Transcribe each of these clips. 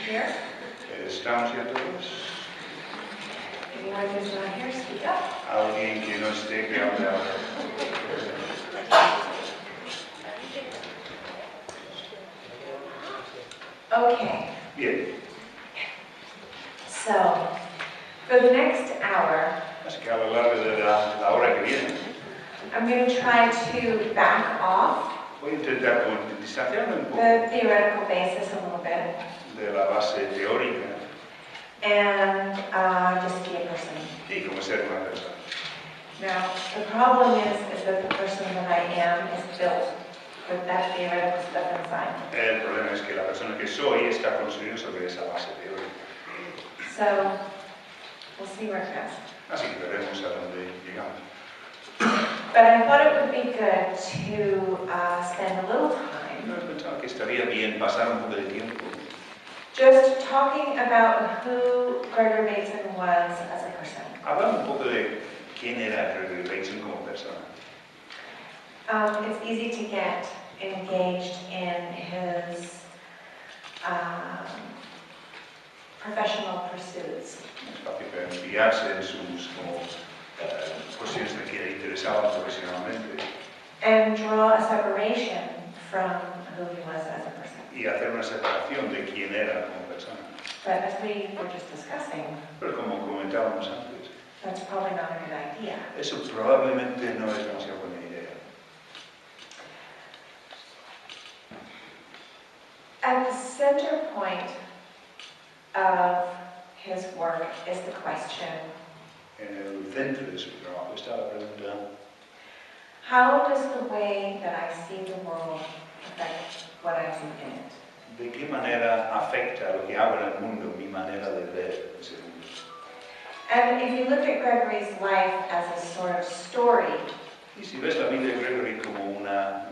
Here? ¿Estamos ya todos? Anyone who's not here, speak up. Alguien que no esté, que hable ahora. Okay, Bien, so for the next hour, así que a lo largo de la hora que viene, I'm going to try to back off voy a intentar distanciarme un poco the theoretical basis a little bit de la base teórica and just be a person. y cómo ser una persona. Now, the problem is that the person that I am is built with that theoretical stuff inside. El problema es que la persona que soy está construida sobre esa base teórica. So, we'll see where it goes. Así que veremos a dónde llegamos. But I thought it would be good to spend a little time Yo pensaba que estaría bien pasar un poco de tiempo just talking about who Gregory Bateson was as a person. hablando un poco de quién era Gregory Bateson como persona. It's easy to get engaged in his professional pursuits. Es fácil enviarse en sus cuestiones de que le interesaban profesionalmente And draw a separation from who he was as a person. y hacer una separación de quién era como persona. But as we were just discussing, Pero como comentábamos antes, that's probably not a good idea. eso probablemente no es demasiado buena idea. At the center point of his work is the question, En el centro de su trabajo está la pregunta: how does the way that I see the world affect what I do in it? ¿de qué manera afecta lo que hago en el mundo mi manera de ver ese mundo? And if you look at Gregory's life as a sort of story Y si ves la vida de Gregory como un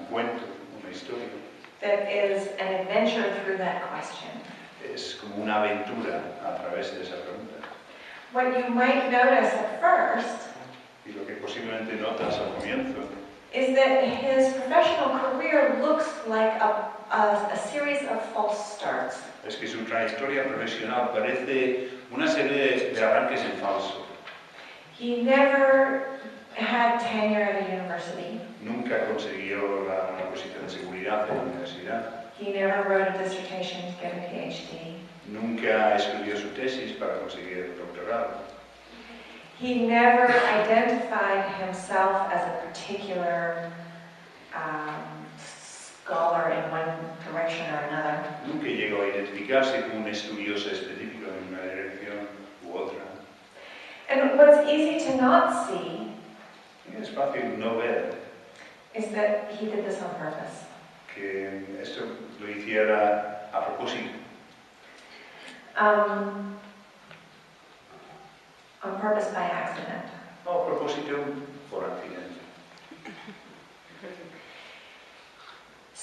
cuento, una historia, that is an adventure through that question, es como una aventura a través de esa pregunta. what you might notice at first Y lo que posiblemente notas al comienzo is that his professional career looks like a series of false starts. es que su trayectoria profesional parece una serie de arranques en falso. He never had tenure at a university. Nunca consiguió una posición de seguridad en la universidad. He never wrote a dissertation to get a PhD. Nunca escribió su tesis para conseguir el doctorado. He never identified himself as a particular scholar in one direction or another. Nunca llegó a identificarse como un estudioso específico en una dirección u otra. And what's easy to not see Y es fácil no ver is that he did this on purpose. que esto lo hiciera a propósito. On purpose by accident. O a propósito por accidente.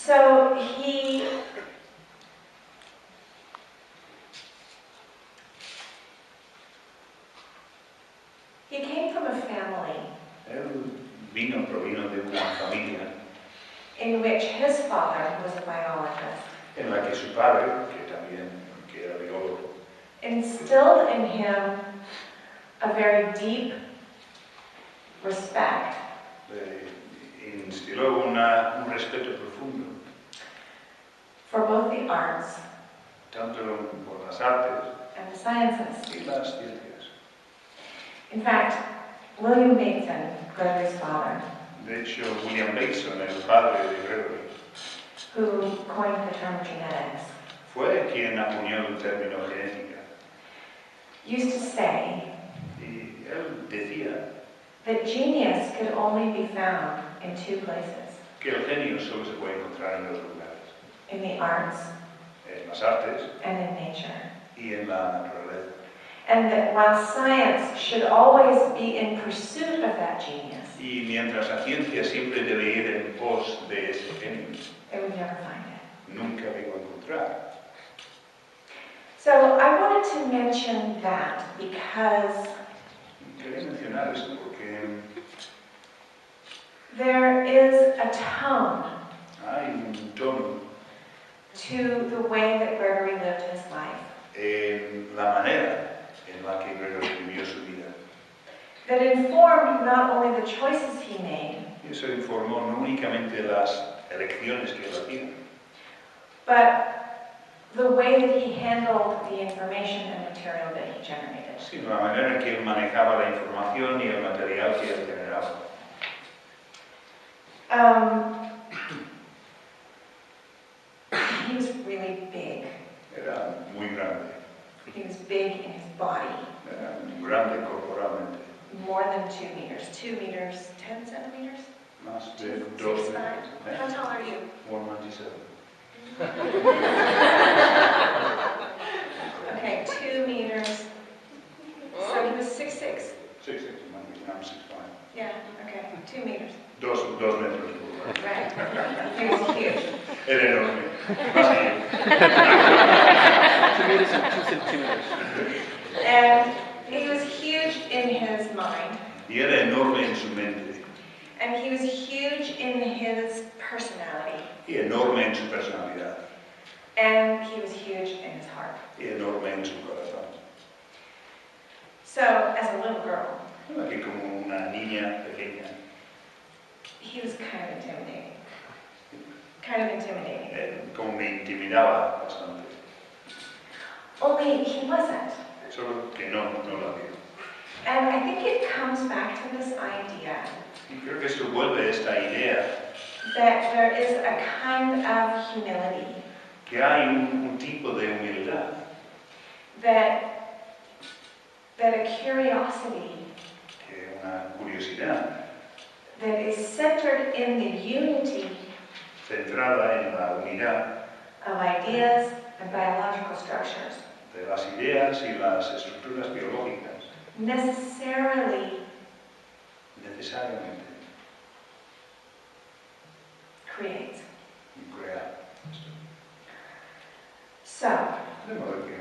So he came from a family Él provino de una familia in which his father was a biologist, en la que su padre, que era biólogo, instilled in him a very deep respect instiló un respeto profundo, for both the arts tanto por las artes and the sciences. y las ciencias. In fact, William Bateson, Gregory's father, De hecho, William Bateson, el padre de Gregory, who coined the term genetics, fue quien acuñó el término genética. used to say Y él decía that genius could only be found in two places, que el genio solo se puede encontrar en dos lugares, in the arts en las artes and in nature. y en la naturaleza. And that while science should always be in pursuit of that genius, Y mientras la ciencia siempre debe ir en pos de ese genio, they would never find it. nunca lo iba a encontrar. So I wanted to mention that because Quería mencionar esto porque there is a tone hay un tono to the way that Gregory lived his life. that informed not only the choices he made, Y eso informó no únicamente las elecciones que él hacía, but the way that he handled the information and material that he generated. sino la manera en que él manejaba la información y el material que él generaba. He was really big. Era muy grande, He was big in his body, era muy grande corporalmente, more than 2 meters. 2 meters, 10 centimeters? más de 2 How tall are you? 197. Okay, 2 meters. So he was 6'6". 6'6", I'm 6'5". Yeah, okay, 2 meters. 2 metros. Right. He was huge. Era enorme, más que yo. 2 meters and 2 centimeters. And he was huge in his mind. Y era enorme en su mente, And he was huge in his personality. y enorme en su personalidad, And he was huge in his heart. y enorme en su corazón. So, as a little girl, Aquí como una niña pequeña, he was kind of intimidating. Kind of intimidating. como me intimidaba bastante. Only he wasn't. Solo que no la vio. And I think it comes back to this idea Y creo que esto vuelve a esta idea that there is a kind of humility que hay un tipo de humildad, that a curiosity que una curiosidad that is centered in the unity centrada en la unidad of ideas and biological structures de las ideas y las estructuras biológicas necessarily necesariamente creates. crear esto. So, De modo que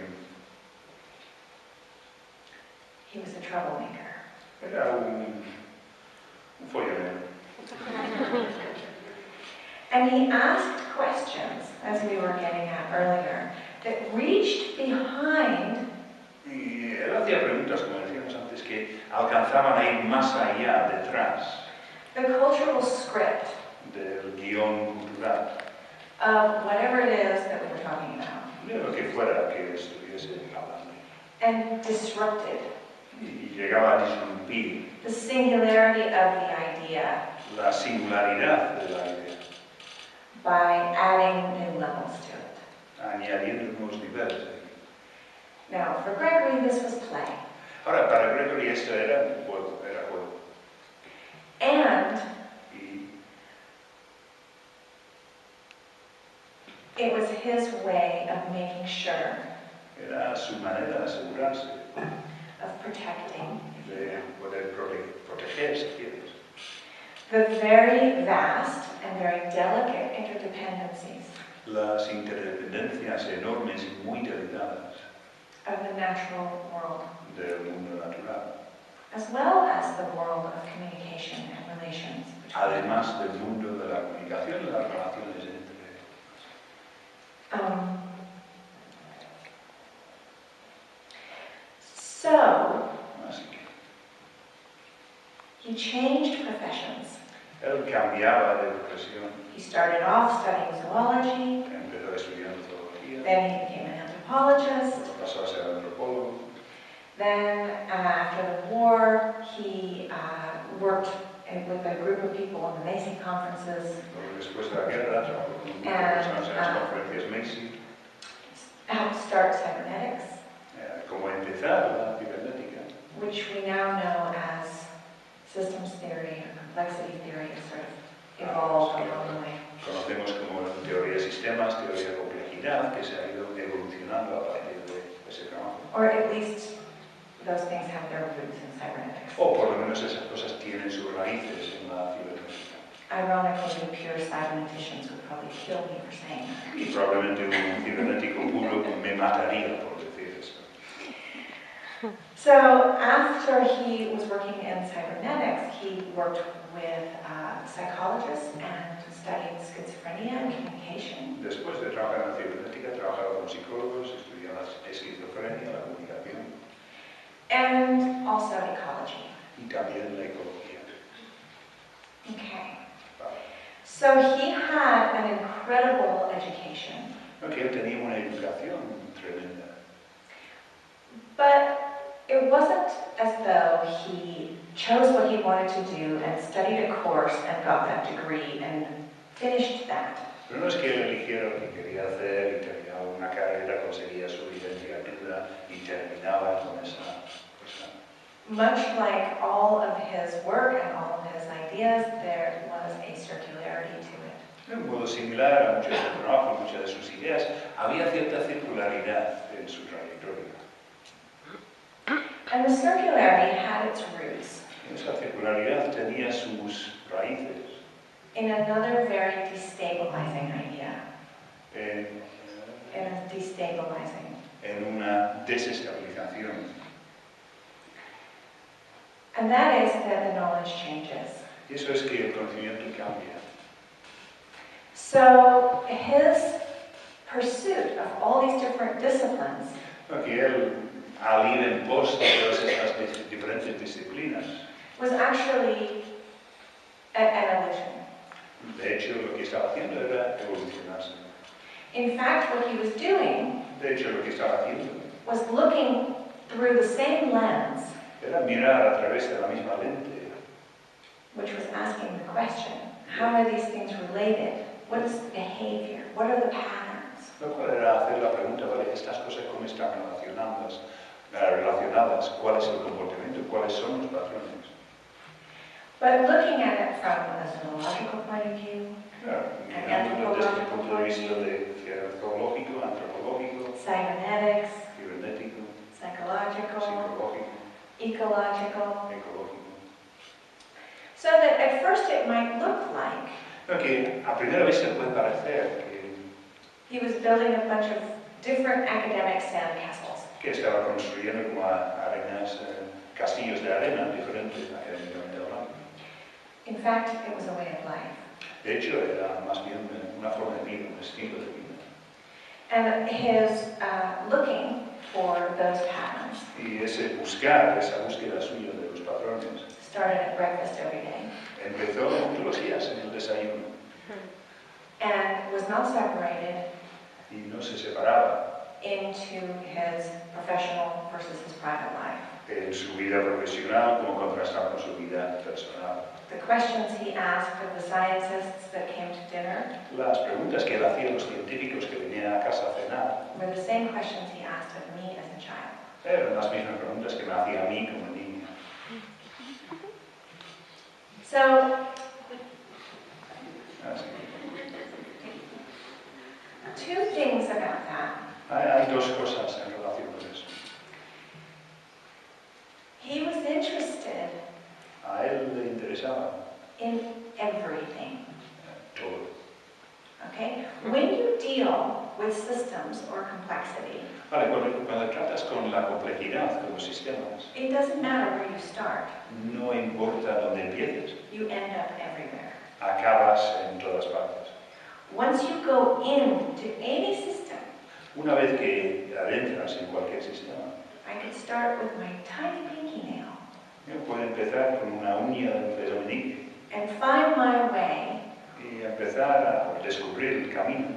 he was a troublemaker. era un follonero. And he asked questions, as we were getting at earlier, that reached behind Y él hacía preguntas, como decíamos antes, que alcanzaban a ir más allá, detrás the cultural script del guión cultural, of whatever it is that we were talking about, de lo que fuera que estuviese hablando. and disrupted Y llegaba a disrumpir the singularity of the idea la singularidad de la idea, by adding new levels to it. añadiendo nuevos niveles. Now, for Gregory, this was play. Ahora, para Gregory esto era un juego, era juego. And Y it was his way of making sure era su manera de asegurarse of protecting de poder proteger, si quieres, the very vast and very delicate interdependencies las interdependencias enormes y muy delicadas of the natural world, del mundo natural, as well as the world of communication and relations. además del mundo de la comunicación y las relaciones entre. So, Así que he changed professions. él cambiaba de profesión, He started off studying zoology, empezó estudiando zoología, then he became an anthropologist, pasó a ser antropólogo, then after the war he worked with a group of people in the Macy conferences, luego después de la guerra trabajó con un grupo de personas en las conferencias Macy, helped start cybernetics, cómo empezar la cibernética, which we now know as systems theory or complexity theory. Has sort of evolved along the way. conocemos como teoría de sistemas, teoría de complejidad, que se ha ido evolucionando a partir de ese trabajo. Or at least those things have their roots in cybernetics. O por lo menos esas cosas tienen sus raíces en la cibernética. Ironically, the pure cyberneticians would probably kill me for saying that. Y probablemente un cibernético puro me mataría por decir eso. So after he was working in cybernetics, he worked with psychologists and studied schizophrenia and communication. Después de trabajar en la cibernética, trabajaba con psicólogos, estudiaba la esquizofrenia, la comunicación And also ecology. y también la ecología. Okay. Vale. So he had an incredible education, Que él tenía una educación tremenda. but it wasn't as though he chose what he wanted to do and studied a course and got that degree and finished that. Pero no es que él eligiera lo que quería hacer y terminaba una carrera, conseguía su licenciatura y terminaba con esa cosa. Much like all of his work and all of his ideas, there was a circularity to it. De un modo similar a muchos de su trabajo, muchas de sus ideas, había cierta circularidad en su trayectoria. And the circularity had its roots Esa circularidad tenía sus raíces in another very destabilizing idea. en, It is destabilizing. en una desestabilización. And that is that the knowledge changes. Y eso es que el conocimiento cambia. So his pursuit of all these different disciplines Que él, al ir en pos de todas estas diferentes disciplinas, was actually an illusion. de hecho lo que estaba haciendo era evolucionarse. In fact, what he was doing De hecho lo que estaba haciendo was looking through the same lens, era mirar a través de la misma lente, which was asking the question, how are these things related? What is the behavior? What are the patterns? lo cual era hacer la pregunta, ¿vale? Estas cosas cómo están relacionadas, cuál es el comportamiento, cuáles son los patrones. But looking at it from a zoological point of view, Claro, mirándolo desde el punto de vista zoológico, antropológico, cybernetics, cibernético, psychological, psicológico, ecological, ecológico. so that at first it might look like Que a primera vista puede parecer he was building a bunch of different academic sandcastles. que estaba construyendo como arenas, castillos de arena diferentes académicamente hablando. In fact, it was a way of life. De hecho, era más bien una forma de vida, un estilo de vida. And his looking for those patterns Y esa búsqueda suya de los patrones, started at breakfast every day empezó todos los días en el desayuno and was not separated y no se separaba into his professional versus his private life. en su vida profesional como contrastar con su vida personal. The questions he asked of the scientists that came to dinner Las preguntas que él hacía a los científicos que venían a casa a cenar were the same questions he asked of me as a child. eran las mismas preguntas que me hacía a mí como niño. So, Así. two things about that. Hay dos cosas en relación con eso. He was interested A él le interesaba in everything. todo. Okay? When you deal with systems or complexity, Vale, cuando tratas con la complejidad, con los sistemas, it doesn't matter where you start. no importa dónde empieces, You end up everywhere. acabas en todas partes. Once you go into any system, Una vez que adentras en cualquier sistema, I could start with my tiny pinky nail puedo empezar con una uña de dedo meñique and find my way y empezar a descubrir el camino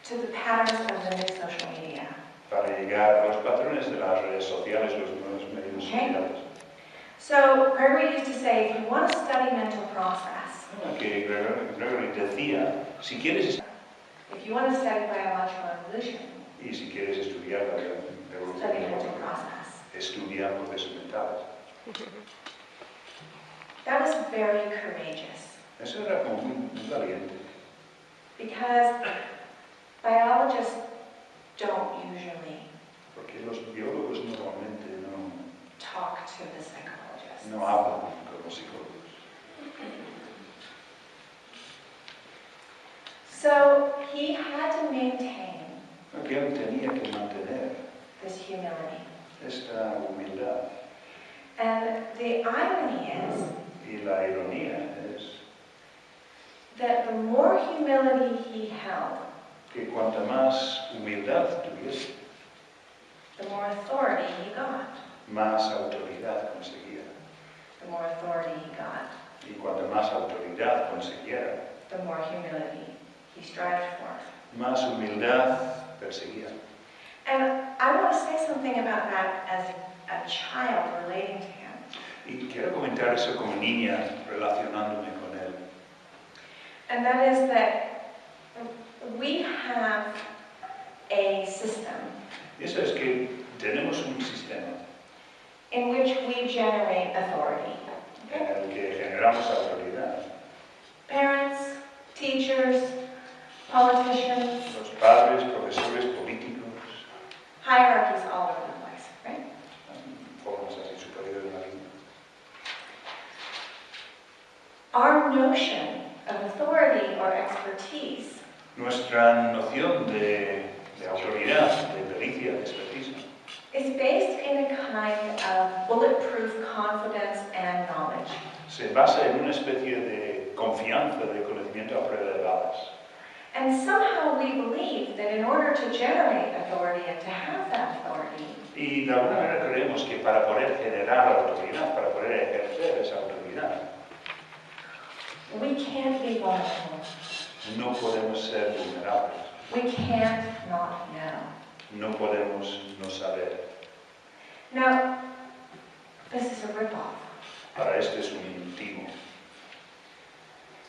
to the patterns of the new social media. para llegar a los patrones de las redes sociales, los nuevos medios sociales. So Gregory used to say, if you want to study mental process, Que Gregory decía, si quieres if you want to study biological evolution, y si quieres estudiar la study mental evolución, process. estudia procesos mentales. That was very courageous Eso era como muy valiente, because biologists don't usually porque los biólogos normalmente talk to the psychologists. no hablan con los psicólogos. So he had to maintain Que él tenía que mantener this humility. esta humildad. And the irony is Y la ironía es that the more humility he held, que cuanta más humildad tuviese, the more authority he got. más autoridad conseguía. the more authority he got, Y cuanto más autoridad consiguiera, the more humility he strived for. más humildad perseguía. And I want to say something about that as a child relating to him. Y quiero comentar eso como niña relacionándome con él. And that is that we have a system Y eso es que tenemos un sistema in which we generate authority. en el que generamos autoridad. Parents, teachers, politicians, Los padres, profesores, políticos, hierarchies all over the place, right? formas así superiores de la vida. Our notion of authority or expertise Nuestra noción de autoridad, de pericia, de expertise, is based in a kind of bulletproof confidence and knowledge. se basa en una especie de confianza, de conocimiento a prueba de balas. And somehow we believe that in order to generate authority and to have that authority, Y de alguna manera creemos que para poder generar autoridad, para poder ejercer esa autoridad, we can't be vulnerable. no podemos ser vulnerables, We can't not know. no podemos no saber. Now, this is a ripoff Para esto es un timo,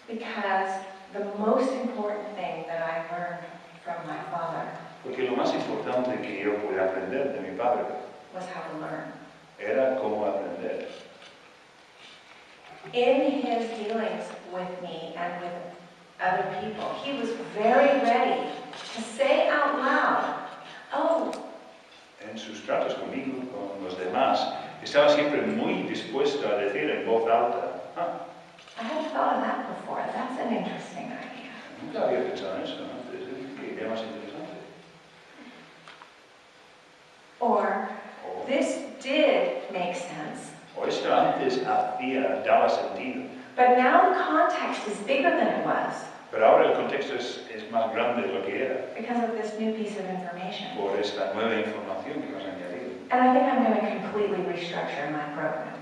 because the most important thing that I learned from my father porque lo más importante que yo pude aprender de mi padre was how to learn. era cómo aprender. In his dealings with me and with other people, he was very ready to say out loud, oh, En sus tratos conmigo, con los demás, estaba siempre muy dispuesto a decir en voz alta, I hadn't thought of that before. That's an interesting idea. nunca había pensado en eso antes, qué idea más interesante. Or, O, this did make sense, o esto antes daba sentido, but now the context is bigger than it was pero ahora el contexto es más grande de lo que era, because of this new piece of information. por esta nueva información que nos ha añadido. And I think I'm going to completely restructure my program.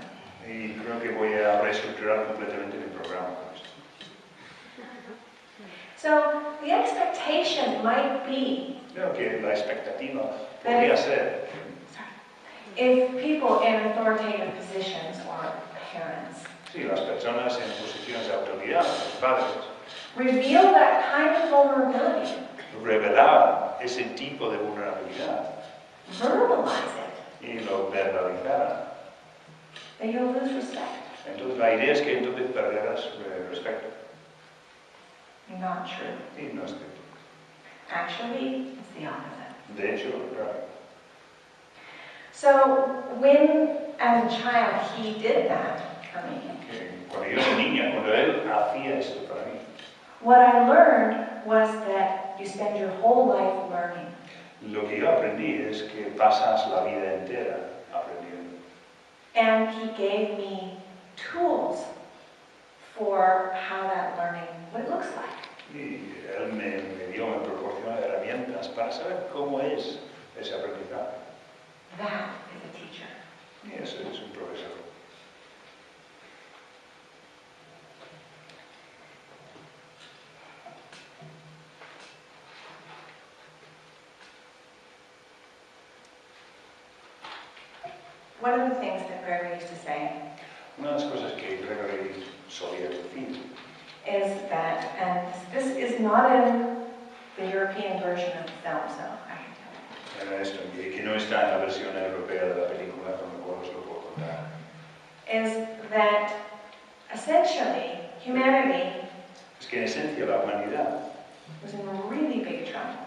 Y creo que voy a reestructurar completamente mi programa con esto. So, the expectation might be Creo que la expectativa podría ser, if people in authoritative positions or parents sí, las personas en posiciones de autoridad, los padres, reveal that kind of vulnerability, revelar ese tipo de vulnerabilidad verbalize it, y lo verbalizaran. then you'll lose respect. Entonces la idea es que entonces perderás respeto. Not true. Y no es cierto. Actually, it's the opposite. De hecho, claro, So, when as a child he did that for me, que cuando yo era niña, cuando él hacía esto para mí, what I learned was that you spend your whole life learning. lo que yo aprendí es que pasas la vida entera aprendiendo. And he gave me tools for how that learning, what it looks like. Y él me proporciona herramientas para saber cómo es ese aprendizaje. That is a teacher. Y eso es un profesor. One of the things that Gregory used to say Una de las cosas que Gregory solía decir is that, and this is not in the European version of the film, so I can tell you, era esto, que no está en la versión europea de la película, con lo cual os lo puedo contar. is that essentially humanity Es que en esencia la humanidad was in really big trouble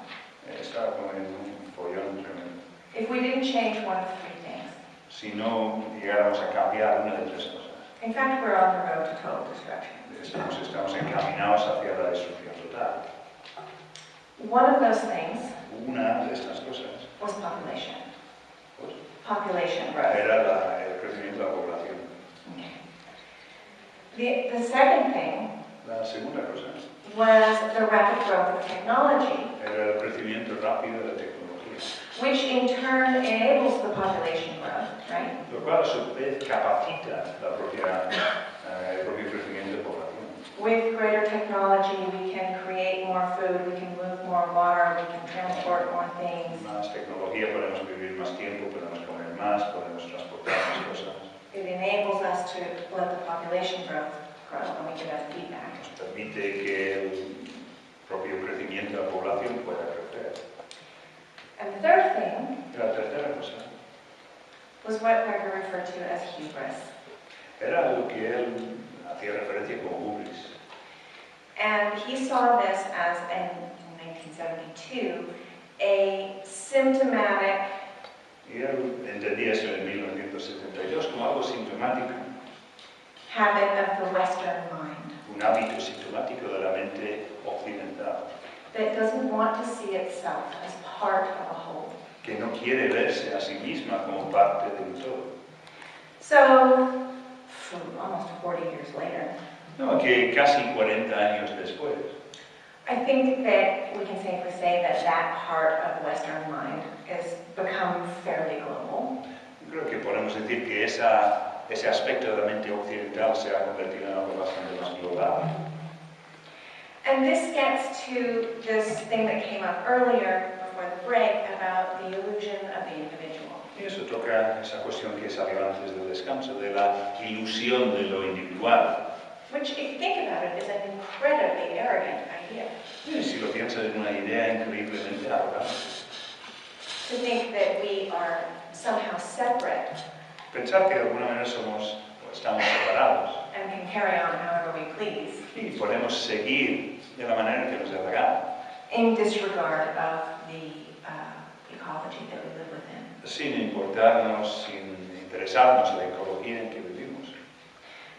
estaba como en un follón tremendo. if we didn't change one of three things. Si no llegáramos a cambiar una de tres cosas. In fact, we're on the road to total destruction. Estamos encaminados hacia la destrucción total. One of those things Una de estas cosas was population. pues, Population growth. era el crecimiento de la población. Okay. The second thing La segunda cosa was the rapid growth of technology, era el crecimiento rápido de la tecnología, which in turn enables the the population growth, right? Lo cual a su vez capacita el propio crecimiento de población. With greater technology, we can create more food, we can move more water, we can transport more things. Más tecnología, podemos vivir más tiempo, podemos comer más, podemos transportar más cosas. It enables us to let the population growth grow, and we get that feedback. Nos permite que el propio crecimiento de la población pueda crecer. And the third thing Y la tercera cosa was what Becker referred to as hubris. era lo que él hacía referencia con hubris. And he saw this as, in 1972, a symptomatic Y él entendía eso en 1972 como algo sintomático, habit of the Western mind un hábito sintomático de la mente occidental, that doesn't want to see itself as part of a whole. que no quiere verse a sí misma como parte de un todo. So, almost 40 years later, No, que casi 40 años después, I think that we can safely say that that part of the Western mind has become fairly global. creo que podemos decir que ese aspecto de la mente occidental se ha convertido en algo bastante más global. And this gets to this thing that came up earlier before the break about the illusion of the individual. Y eso toca esa cuestión que salió antes del descanso, de la ilusión de lo individual. Which, if you think about it, is an incredibly arrogant idea. Y si lo piensas, es una idea increíblemente arrogante. To think that we are somehow separate Pensar que de alguna manera estamos separados and can carry on however we please, y podemos seguir de la manera que nos dé la gana, in disregard of the ecology that we live within. sin importarnos, sin interesarnos en la ecología en que vivimos.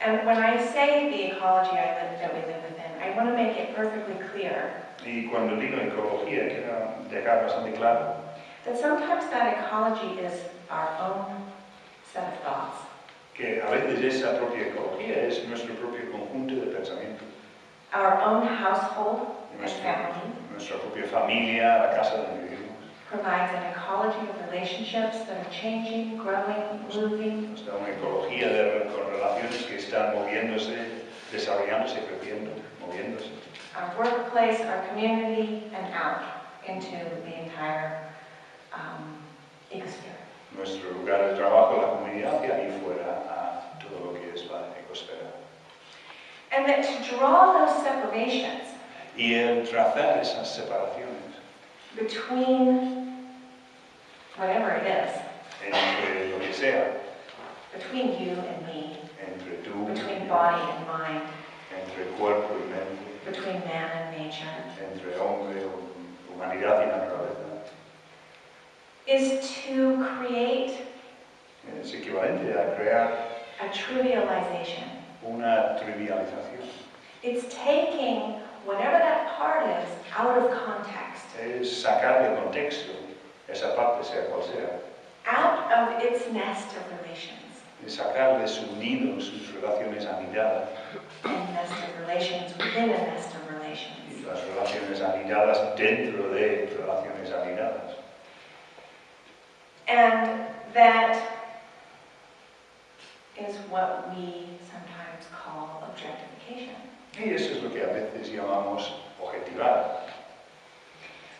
And when I say the ecology that we live within, I want to make it perfectly clear Y cuando digo ecología, quiero dejar bastante claro that sometimes that ecology is our own set of thoughts. que a veces esa propia ecología es nuestro propio conjunto de pensamiento, Our own household and family nuestra propia familia, la casa donde vivimos. provides an ecology of relationships that are changing, growing, moving. Nos da una ecología con relaciones que están moviéndose, desarrollándose, creciendo, moviéndose. Our workplace, our community, and out into the entire ecosphere. Nuestro lugar de trabajo, la comunidad, y ahí fuera a todo lo que es la ecosfera. And that to draw those separations Y el trazar esas separaciones between whatever it is, entre lo que sea, between you and me, entre tú, between body and mind, entre cuerpo y mente, between man and nature, entre hombre, humanidad y naturaleza, is to create es equivalente a crear a trivialization. una trivialización. It's taking whatever that part is out of context, Es sacar de contexto esa parte, sea cual sea, out of its nest of relations. es sacar de su nido sus relaciones anidadas And nest of relations within a nest of y relations. las relaciones anidadas dentro de relaciones anidadas. And that is what we sometimes call objectification. Y eso es lo que a veces llamamos objetivar.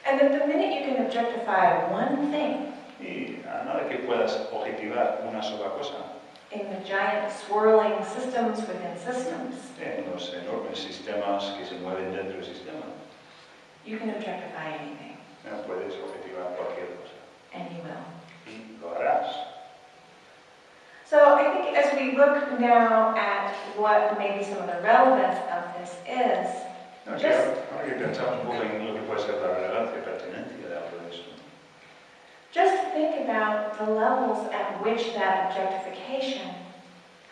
And that the minute you can objectify one thing Y a nada que puedas objetivar una sola cosa in the giant swirling systems within systems, en los enormes sistemas que se mueven dentro del sistema, you can objectify anything, no puedes objetivar cualquier cosa. and you will. Y lo harás. So I think as we look now at what maybe some of the relevance of this is, No, sí, ahora que pensamos un poco en lo que puede ser la relevancia y pertinencia de algo de eso, just think about the levels at which that objectification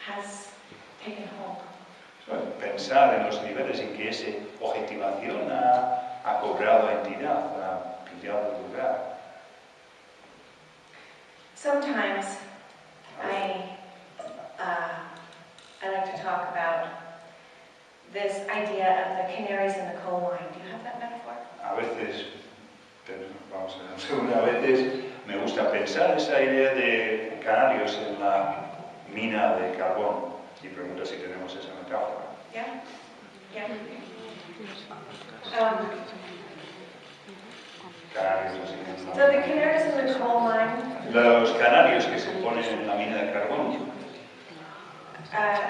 has taken hold. pensar en los niveles en que esa objetivación ha cobrado entidad, ha pillado lugar. Sometimes I like to talk about this idea of the canaries in the coal mine. Do you have that metaphor? A veces, vamos a ver, a veces me gusta pensar esa idea de canarios en la mina de carbón. Y pregunta si tenemos esa metáfora. Yeah? Yeah. Canarios así en So la the mina. canaries in the coal mine Los canarios que se ponen en la mina de carbón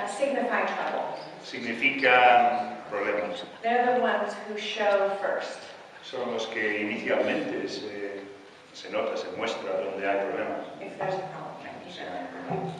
signify trouble. significan problemas. They're the ones who show first. Son los que inicialmente se nota, se muestra donde hay problemas. If there's a problem. O sea, problemas.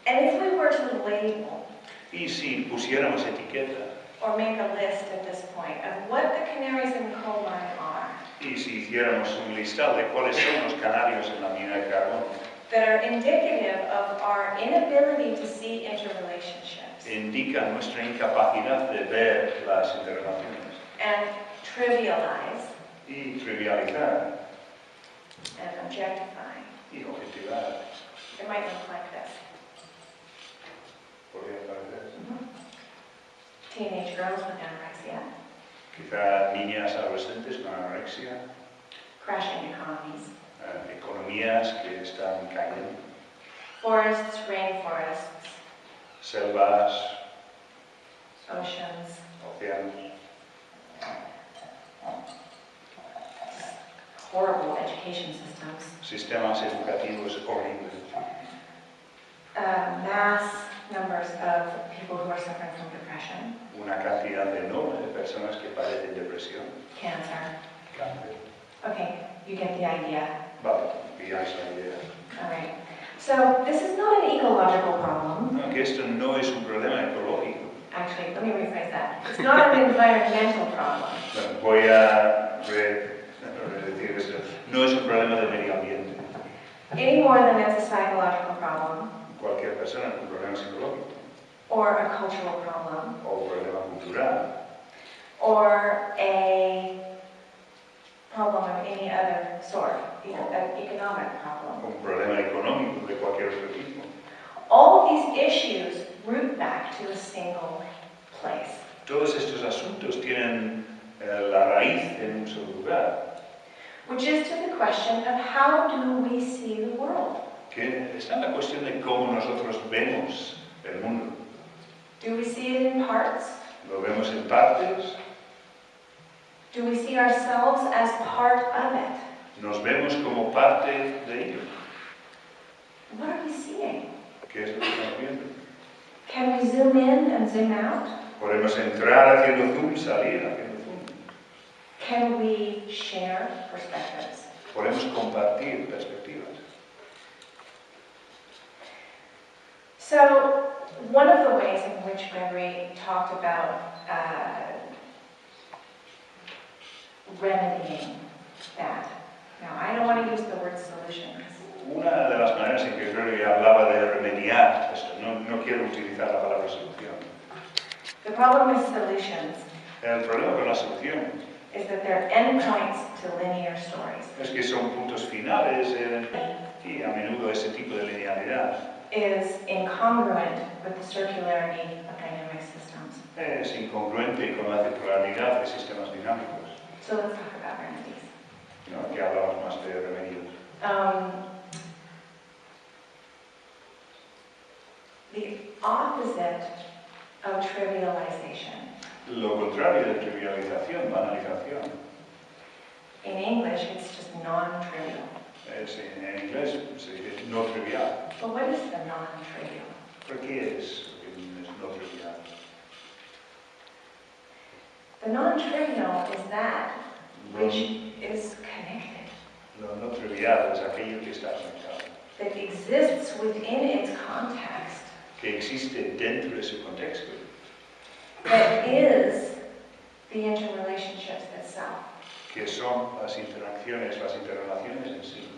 And if we were to label Y si pusiéramos etiqueta, or make a list at this point of what the canaries in the coal mine are, y si hiciéramos un listado de cuáles son los canarios en la mina de carbón, that are indicative of our inability to see interrelationships indican nuestra incapacidad de ver las interrelaciones and trivialize y trivializar and objectify, y objetivar. it might look like this. Podría parecer. Teenage girls with anorexia, Quizá niñas adolescentes con anorexia, crashing economies, economías que están cayendo, forests, rainforests, selvas, oceans, océanos, horrible education systems, sistemas educativos horribles, mass numbers of people who are suffering from depression, una cantidad enorme de personas que padecen depresión, cancer. cáncer. Okay, you get the idea. Vale, pilláis la idea. All right. So this is not an ecological problem. No, que esto no es un problema ecológico. Actually, let me rephrase that. It's not an environmental problem. Bueno, voy a decir esto. No es un problema de medio ambiente. Any more than it's a psychological problem Cualquier persona con un problema psicológico or a cultural problem o un problema cultural or a problem of any other sort, an economic problem. o un problema económico de cualquier otro tipo. All of these issues root back to a single place, Todos estos asuntos tienen la raíz en un solo lugar, which is to the question of how do we see the world? que está en la cuestión de cómo nosotros vemos el mundo. Do we see it in parts? ¿Lo vemos en partes? Do we see ourselves as part of it? ¿Nos vemos como parte de ello? What are we seeing? ¿Qué es lo que estamos viendo? Can we zoom in and zoom out? Podemos entrar haciendo zoom, salir haciendo zoom. Can we share perspectives? Podemos compartir perspectivas. So, one of the ways in which Gregory talked about remedying that. Now, I don't want to use the word solution, 'cause Una de las maneras en que Gregory hablaba de remediar esto, no quiero utilizar la palabra solución. the problem with solutions El problema con la solución is that they're endpoints to linear stories. es que son puntos finales y a menudo ese tipo de linealidad Is incongruent with the circularity of dynamic systems. es incongruente con la circularidad de sistemas dinámicos. So let's talk about remedies. ¿No? Aquí hablamos más de remedios. The opposite of trivialization. Lo contrario de trivialización, banalización, In English, it's just non-trivial. en inglés se dice no trivial. But what is the non-trivial? ¿Pero qué es no trivial? The non-trivial is that which is connected, Lo no trivial es aquello que está conectado, that exists within its context, que existe dentro de su contexto, that is the interrelationships itself. que son las interrelaciones en sí.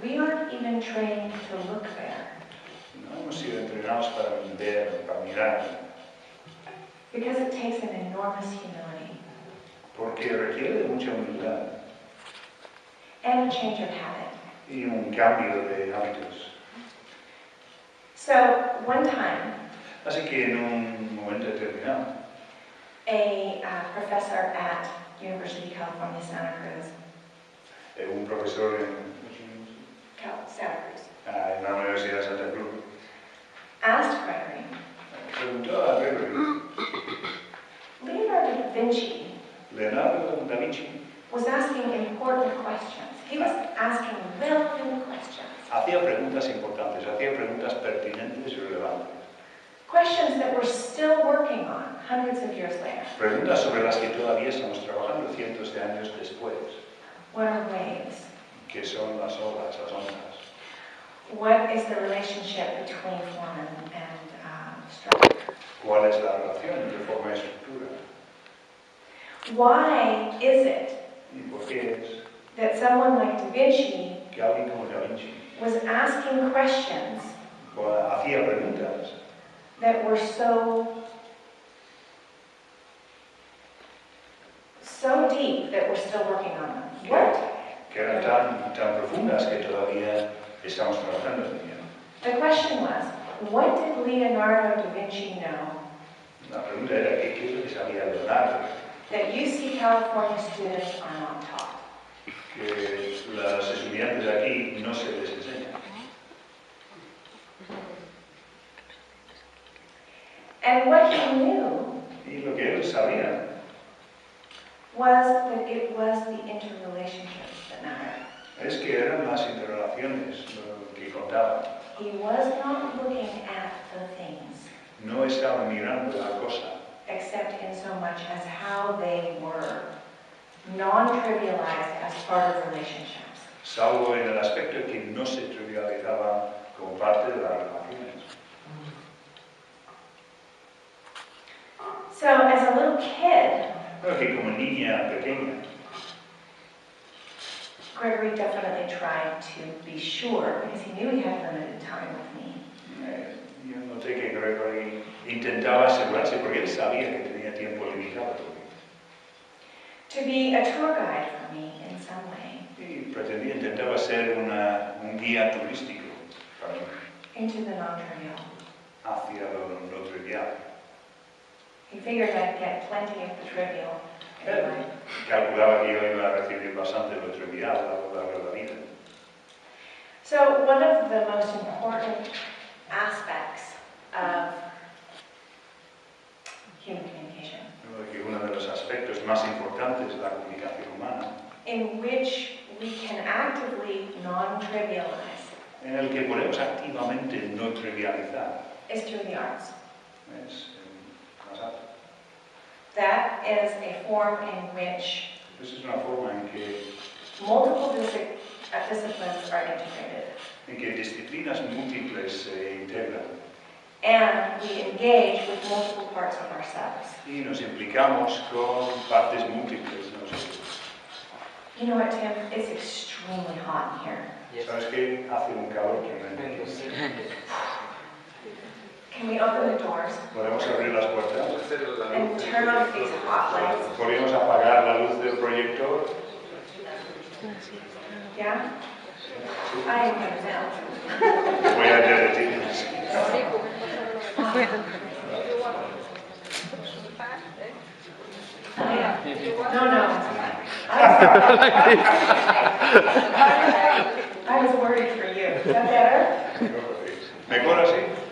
We aren't even trained to look there No hemos sido entrenados para ver, para mirar, because it takes an enormous humility porque requiere de mucha humildad and a change of habit. y un cambio de hábitos. So, one time, Así que en un momento determinado, a professor at University of California, Santa Cruz un profesor Santa Cruz, en la Universidad de Santa Cruz asked Gregory, preguntó a Gregory, Leonardo da Vinci Leonardo da Vinci was asking important questions. He was asking relevant questions. hacía preguntas importantes, hacía preguntas pertinentes y relevantes. Questions that we're still working on hundreds of years later. Preguntas sobre las que todavía estamos trabajando cientos de años después. What are waves? ¿Qué son las olas, las ondas? What is the relationship between form and structure? ¿Cuál es la relación entre forma y estructura? Why is it ¿Y por qué es that someone like Da Vinci que alguien como Da Vinci was asking questions hacía preguntas that were so deep that we're still working on them? What? que eran tan profundas que todavía estamos trabajando en ellas? The question was, what did Leonardo da Vinci know La pregunta era, ¿qué es lo que sabía Leonardo? that UC California students are not taught? Que los estudiantes de aquí no se les enseña. And what he knew Y lo que él sabía was that it was the interrelationships that mattered. es que eran las interrelaciones lo que contaban. He was not looking at the things, No estaban mirando la cosa, except in so much as how they were non-trivialized as part of relationships. salvo en el aspecto que no se trivializaban como parte de las relaciones. So as a little kid, Pero que como niña pequeña, Gregory definitely tried to be sure, because he knew he had limited time with me, yo noté que Gregory intentaba asegurarse, porque él sabía que tenía tiempo limitado, to be a tour guide for me in some way y intentaba ser un guía turístico para mí, into the non-trivial. hacia lo trivial. He figured I'd get plenty of the trivial in life. Calculaba que yo iba a recibir bastante lo trivial a lo largo de la vida. So one of the most important aspects of human communication, Creo que uno de los aspectos más importantes de la comunicación humana, in which we can actively non-trivialize, en el que podemos activamente no trivializar, is through the arts. es más alto. That is a form in which Esa es una forma en que multiple disciplines are integrated, disciplinas múltiples se integran and we engage with multiple parts of ourselves. y nos implicamos con partes múltiples de nosotros. You know what, Tim? It's extremely hot in here. ¿Sabes qué? Hace un calor tremendo. Can we open the doors Podemos abrir las puertas, and turn off these hot lights? podemos apagar la luz del proyector. Yeah? I am gonna now. Voy a derretir. Oh, yeah. No. I was worried for you. Is that better? ¿Mejor así?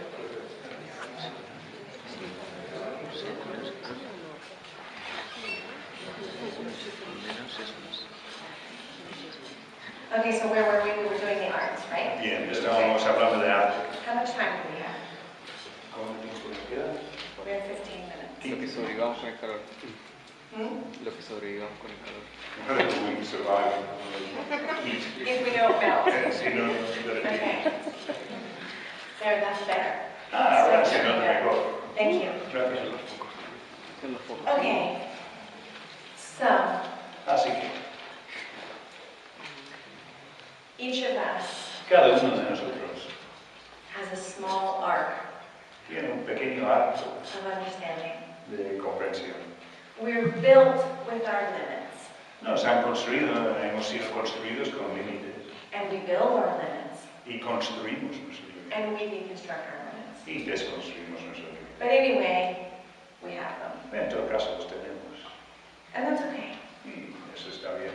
Okay, so where were we? We were doing the arts, right? Bien, estábamos hablando de arte. How much time do we have? ¿Cuánto tiempo nos queda? We have 15 minutes. Lo que sobrevivamos con el calor. Hmm? Lo que sobrevivamos con el calor. We survive. If we don't melt. Si no, derretimos. Okay. There, that's better. Ahora se nota mejor. Thank you. Gracias. Son los focos. Okay. So, Así que, each of us cada uno de nosotros has a small arc tiene un pequeño acto of understanding. de comprensión. We're built with our limits, Nos han construido, hemos sido construidos con límites and we build our limits, y construimos nuestros límites and we deconstruct our limits. y desconstruimos nuestros límites. But anyway, we have them, En todo caso los tenemos and that's okay. y eso está bien.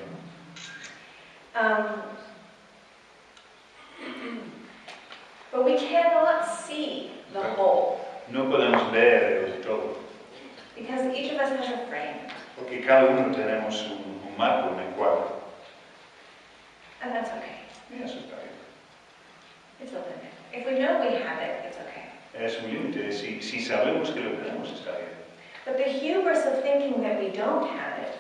Um, but we cannot see the whole No podemos ver el todo, because each of us has a frame, porque cada uno tenemos un marco, un encuadre. and that's okay. Y eso está bien. It's a limit. If we know we have it, it's okay. Es un límite. Si sabemos que lo tenemos, está bien. But the hubris of thinking that we don't have it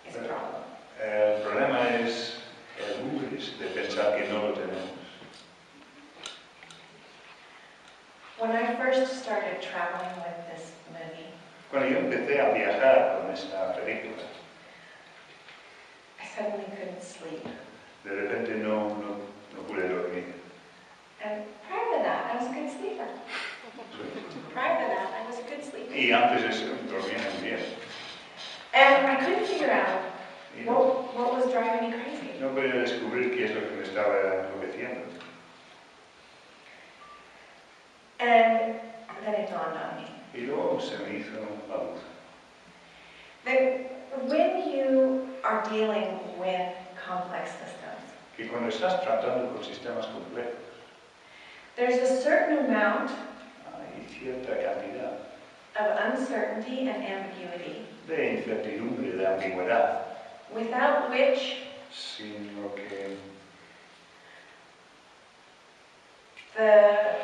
is a problem. El problema es el hubris de pensar que no lo tenemos. When I first started traveling with this movie, Cuando yo empecé a viajar con esta película, I suddenly couldn't sleep. de repente no pude dormir. And prior to that, I was a good sleeper. Prior to that, I was a good sleeper. Y antes de eso dormía muy bien. And I couldn't figure out Y what was driving me crazy. no podía descubrir qué es lo que me estaba enloqueciendo. And then it dawned on me Y luego se me hizo la luz. that when you are dealing with complex systems, Que cuando estás tratando con sistemas complejos, there's a certain amount hay cierta cantidad of uncertainty and ambiguity de incertidumbre, de ambigüedad, without which sin lo que the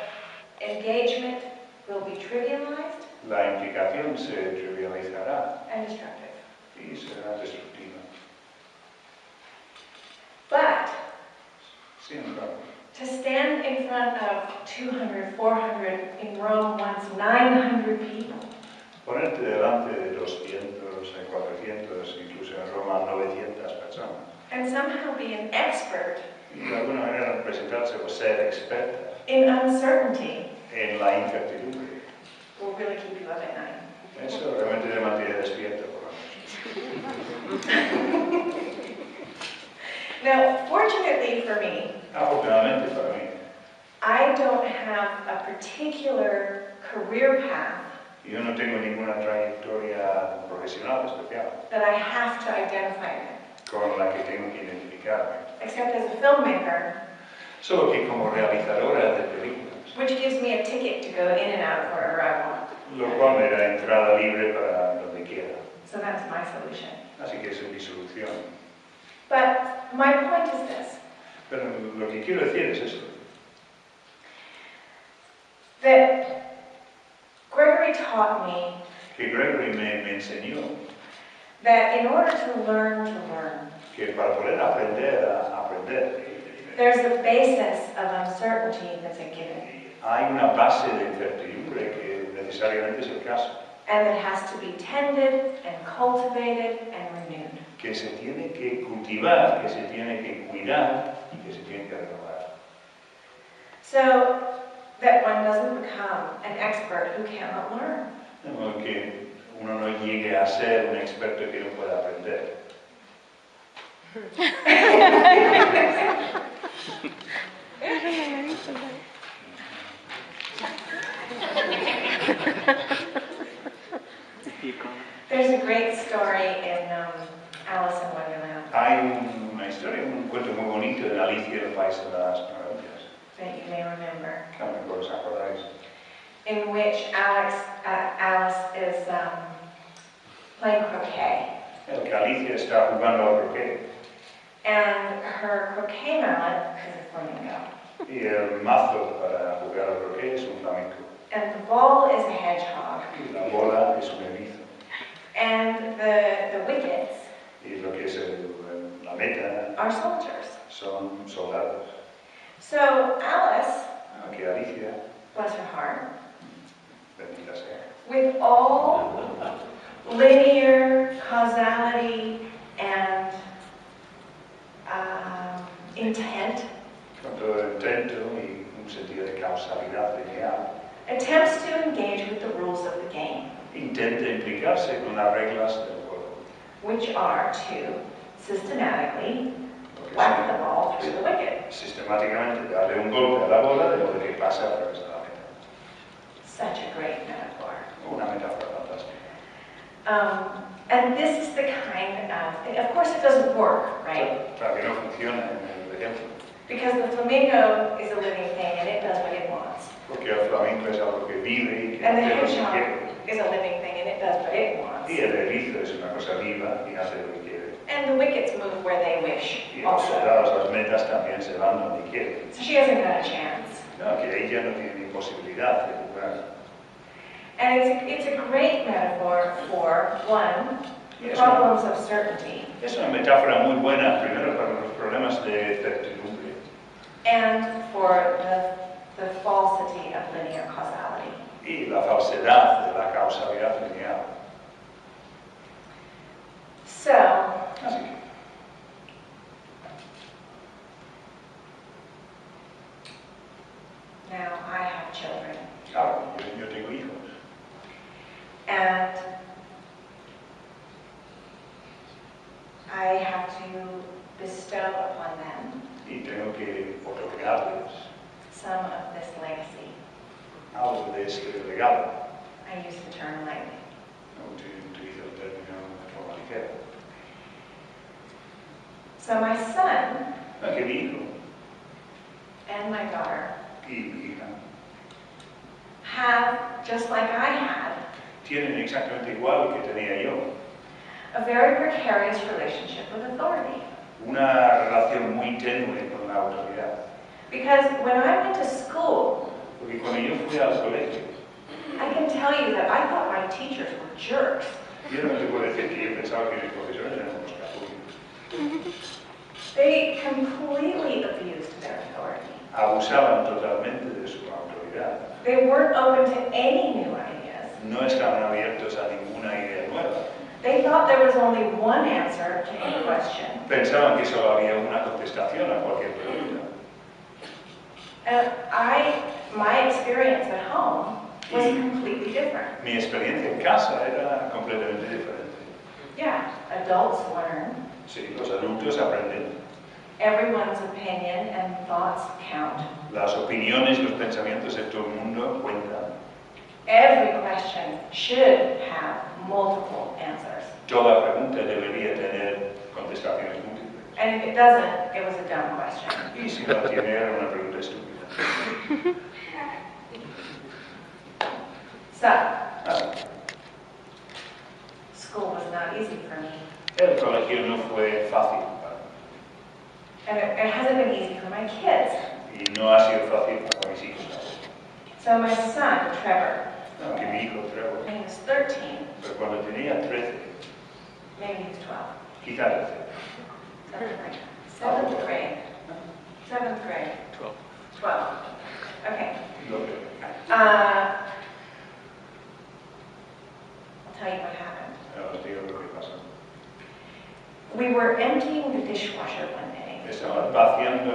engagement will be trivialized la implicación se trivializará and destructive. y será destructiva. But Sin embargo, to stand in front of 200, 400, in Rome once 900 people, ponerte delante de 200, 400, incluso en Roma 900 personas, and somehow be an expert y de alguna manera presentarse o ser experta in uncertainty en la incertidumbre, will really keep you up at night. eso realmente te mantiene despierto por la noche. Now, fortunately for me, Afortunadamente para mí, I don't have a particular career path yo no tengo ninguna trayectoria profesional especial that I have to identify with, con la que tengo que identificarme, except as a filmmaker, solo que como realizadora de películas, which gives me a ticket to go in and out wherever I want. lo cual me da entrada libre para donde quiera. So that's my solution. Así que esa es mi solución. But my point is this, Pero lo que quiero decir es esto, that Gregory taught me que Gregory me enseñó that in order to learn, que para poder aprender a aprender, there's a basis of uncertainty that's a given, hay una base de incertidumbre que necesariamente es el caso, and it has to be tended and cultivated and renewed. que se tiene que cultivar, que se tiene que cuidar y que se tiene que renovar. So that one doesn't become an expert who cannot learn. De modo que uno no llegue a ser un experto que no pueda aprender. There's a great story in Alice in Wonderland Hay una historia, un cuento muy bonito de Alicia en el País de las Maravillas, that you may remember, que a lo mejor os acordáis, in which Alice is playing croquet, en el que Alicia está jugando al croquet and her croquet mallet is a flamingo, y el mazo para jugar al croquet es un flamenco and the ball is a hedgehog, y la bola es un erizo and the wickets y lo que es la meta are soldiers. son soldados. So Alice, Que Alicia, bless her heart, bendita sea, with all linear causality and intent, con todo el intento y un sentido de causalidad lineal, attempts to engage with the rules of the game, intenta implicarse con las reglas del juego, which are to systematically lo que whack the ball through the wicket. sistemáticamente darle un golpe a la bola de modo que pase a través de la meta. Such a great metaphor. Una metáfora fantástica. And this is the kind of course it doesn't work, right? Claro que no funciona en el ejemplo, Because the flamingo is a living thing and it does what it wants. porque el flamenco es algo que vive y que And the hace lo que hedgehog quiere. is a living thing and it does what it wants. Y el erizo es una cosa viva y hace lo que quiere. And the wickets move where they wish Y los also. soldados, las metas también se van donde quieren. So she hasn't got a chance. No, que ella no tiene ni posibilidad de jugar. And it's a great metaphor for, one, Yes. problems of certainty, Es una metáfora muy buena, primero para los problemas de certidumbre and for the falsity of linear causality. y la falsedad de la causalidad lineal. So, Así que, now I have children, claro, yo tengo hijos and I have to bestow upon them y tengo que otorgarles some of this legacy. algo de este legado. I use the term lightly. No utilizo el término de forma ligera. So my son No, que mi hijo and my daughter y mi hija have, just like I had, tienen exactamente igual que tenía yo, a very precarious relationship with authority. una relación muy tenue con la autoridad. Because when I went to school, Porque cuando yo fui al colegio, I can tell you that I thought my teachers were jerks. yo no te puedo decir que yo pensaba que mis profesores eran unos católicos. They completely abused their authority. Abusaban totalmente de su autoridad. They weren't open to any new ideas. No estaban abiertos a ninguna idea nueva. They thought there was only one answer to any question. Pensaban que solo había una contestación a cualquier pregunta. And my experience at home was completely different. Mi experiencia en casa era completamente diferente. Yeah, adults learn. Sí, los adultos aprenden. Everyone's opinion and thoughts count. Las opiniones, los pensamientos de todo el mundo cuentan. Every question should have multiple answers. Toda pregunta debería tener contestaciones múltiples. And if it doesn't, it was a dumb question. Y si no tiene, era una pregunta estúpida. So, Ah, school was not easy for me. el colegio no fue fácil para mí. And it hasn't been easy for my kids. Y no ha sido fácil para mis hijos tampoco. So my son, Trevor, No, que mi hijo Trevor, when he was 13, pero cuando tenía 13, maybe he was 12, quizás 13, seventh grade, seventh grade, 12. 12. Okay. lo que I'll tell you what happened. os digo lo que pasó. We were emptying the dishwasher one day, Estaban vaciando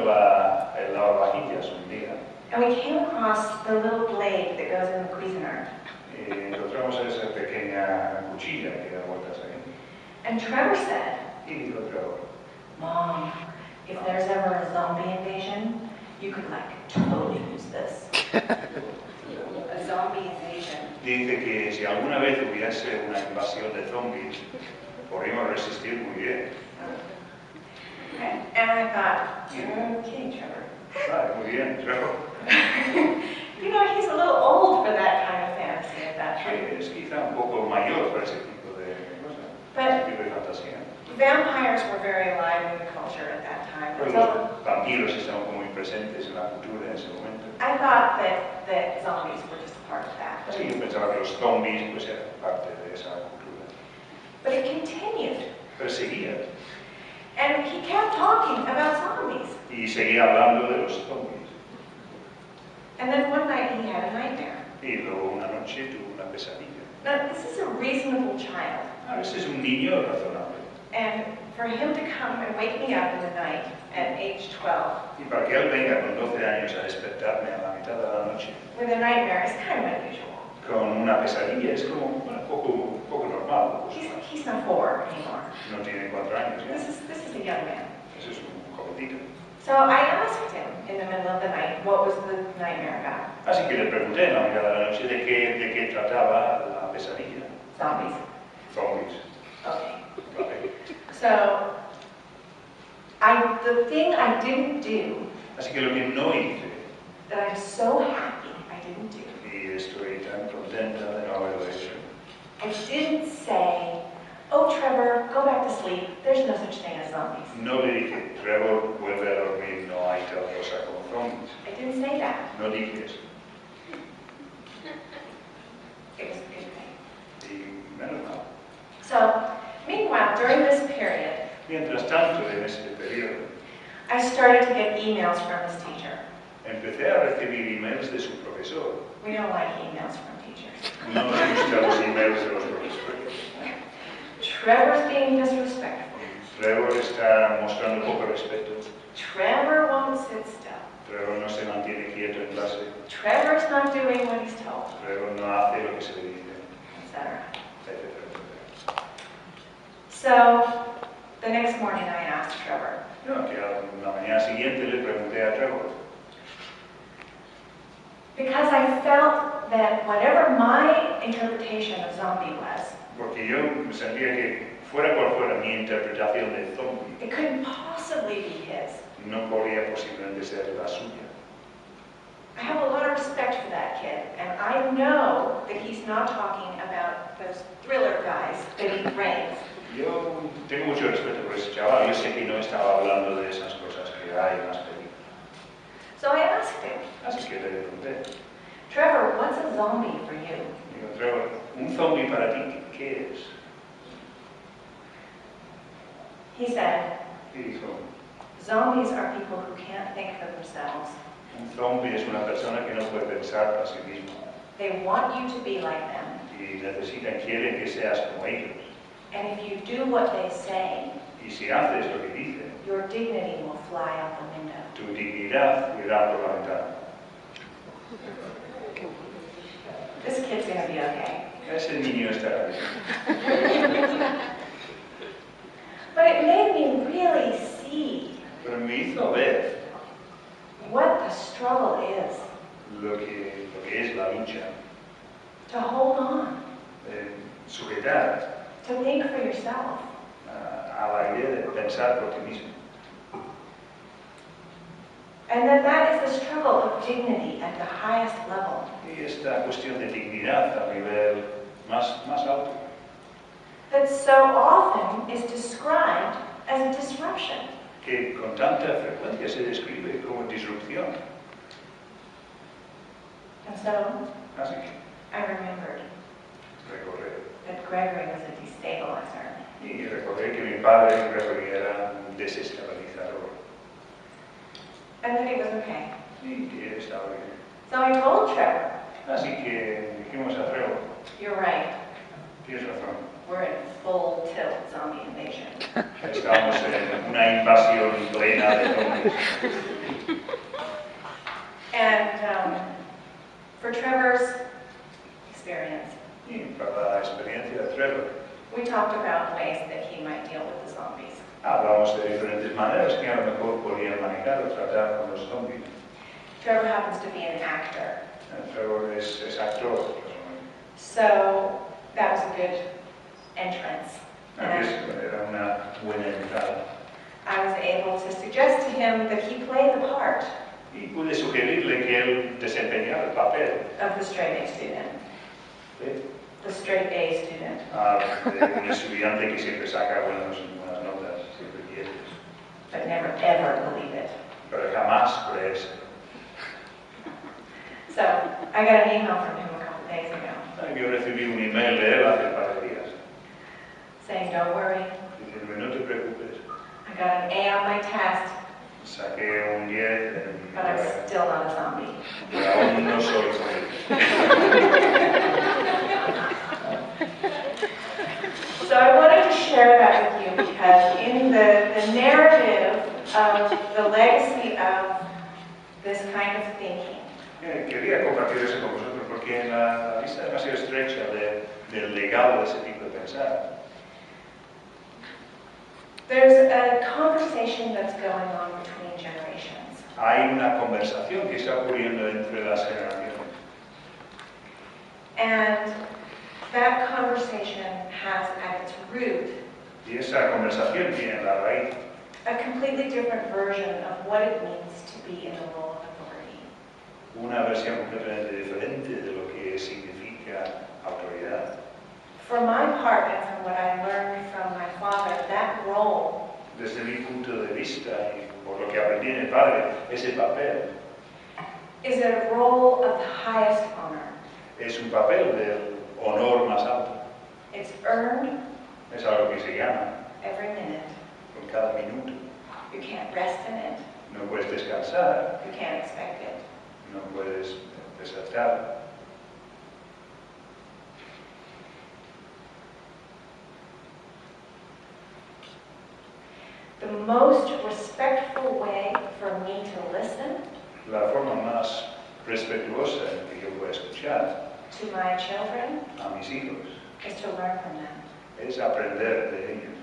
el lavavajillas un día and we came across the little blade that goes in the Cuisinart. y encontramos esa pequeña cuchilla que da vueltas ahí. And Trevor said, Y dijo Trevor, Mom, if there's ever a zombie invasion, you could totally use this. A zombie invasion. dice que si alguna vez hubiese una invasión de zombies, podríamos resistir muy bien. And I thought, okay, Trevor. Vale, muy bien, Trevor. You know, he's a little old for that kind of fantasy at that time. Sí, es quizá un poco mayor para ese tipo de cosas, ese tipo de fantasía. Vampires were very alive in the culture at that time. Pero So los vampiros estaban muy presentes en la cultura en ese momento. I thought that zombies were just part of that. Así yo pensaba que los zombies pues eran parte de esa cultura. But it continued. Pero seguía, And he kept talking about zombies. y seguía hablando de los zombies. And then one night he had a nightmare. Y luego una noche tuvo una pesadilla. Now, this is a reasonable child. A veces un niño razonable. And for him to come and wake me up in the night at age 12 Y para que él venga con 12 años a despertarme a la mitad de la noche with a nightmare is kind of unusual. con una pesadilla es como bueno, poco normal. He's not 4 anymore. No tiene 4 años ya. This is a young man. Ese es un jovencito. So I asked him in the middle of the night, what was the nightmare about? Así que le pregunté en la mitad de la noche de qué trataba la pesadilla. Zombies. Zombies. So, the thing I didn't do, Así que lo que no hice, that I'm so happy I didn't do, y estoy tan contenta de no haberlo hecho, I didn't say, oh Trevor, go back to sleep, there's no such thing as zombies. no le dije, Trevor, vuelve a dormir, no hay tal cosa como zombies. I didn't say that. No dije eso. It was a good thing. Y menos mal. So, meanwhile, during this period, Mientras tanto, en ese periodo, I started to get emails from his teacher. empecé a recibir emails de su profesor. We don't like emails from teachers. No nos gustan los emails de los profesores. Trevor's being disrespectful. Trevor está mostrando poco respeto. Trevor won't sit still. Trevor no se mantiene quieto en clase. Trevor's not doing what he's told, Trevor no hace lo que se le dice, etc. etc. So, the next morning I asked Trevor, No, que a la mañana siguiente le pregunté a Trevor, because I felt that whatever my interpretation of zombie was, porque yo sentía que fuera cual fuera mi interpretación de zombie, it couldn't possibly be his. no podría posiblemente ser la suya. I have a lot of respect for that kid, and I know that he's not talking about those thriller guys that eat brains. Yo tengo mucho respeto por ese chaval, yo sé que no estaba hablando de esas cosas que hay en las películas. So I asked him, Así que le pregunté, Trevor, what's a zombie for you? digo, Trevor, ¿un zombie para ti qué es? He said, Y dijo, zombies are people who can't think for themselves. un zombie es una persona que no puede pensar por sí mismo They want you to be like them, y quieren que seas como ellos. and if you do what they say, Y si haces lo que dicen, your dignity will fly out the window. tu dignidad irá por la ventana. This kid's gonna be okay. Ese niño estará bien. But it made me really see Pero me hizo ver what the struggle is lo que es la lucha, to hold on, sujetar to think for yourself. a la idea de pensar por ti mismo. And that is the struggle of dignity at the highest level. Y esta cuestión de dignidad a nivel más alto, That so often is described as a disruption. que con tanta frecuencia se describe como disrupción. And so Así que I remembered recordé. that Gregory was a destabilizer. Y recordé que mi padre Gregory era un desestabilizador. And that it was okay. Y que estaba bien. So I told Trevor, Así que dijimos a Trevor, you're right, tienes razón, we're in full tilt zombie invasion. estamos en una invasión plena de zombies. And for Trevor's experience, Y para la experiencia de Trevor, we talked about ways that he might deal with the zombies. hablamos de diferentes maneras que a lo mejor podían manejar o tratar con los zombies. Trevor happens to be an actor, Trevor es actor, so that was a good entrance. And era una buena entrada. I was able to suggest to him that he play the part Y pude sugerirle que él desempeñara el papel of the straight A student. de, The straight A student. de un estudiante que siempre saca buenas notas, siempre quiere, But never ever believe it. pero jamás creerse. So I got an email from him a couple days ago Yo recibí un email de él hace un par de días, saying, don't worry, diciéndome, no te preocupes, I got an A on my test, saqué un 10 en but I'm still not a zombie. pero aún no soy zombie. So I wanted to share that with you because in the narrative of the legacy of this kind of thinking, Quería compartir eso con vosotros porque en la lista demasiado estrecha del legado de ese tipo de pensar, there's a conversation that's going on between generations. hay una conversación que está ocurriendo entre las generaciones. And that conversation has at its root Y esa conversación tiene la raíz. a completely different version of what it means to be in the role of authority. Una versión completamente diferente de lo que significa autoridad. For my part, and from what I learned from my father, that role Desde mi punto de vista y por lo que aprendí en el padre, ese papel is a role of the highest honor. es un papel del honor más alto. It's earned Es algo que se gana every minute. con cada minuto. You can't rest in it. No puedes descansar, You can't expect it. no puedes desatar. The most respectful way for me to listen La forma más respetuosa en que yo puedo escuchar to my children a mis hijos is to learn from them. es aprender de ellos.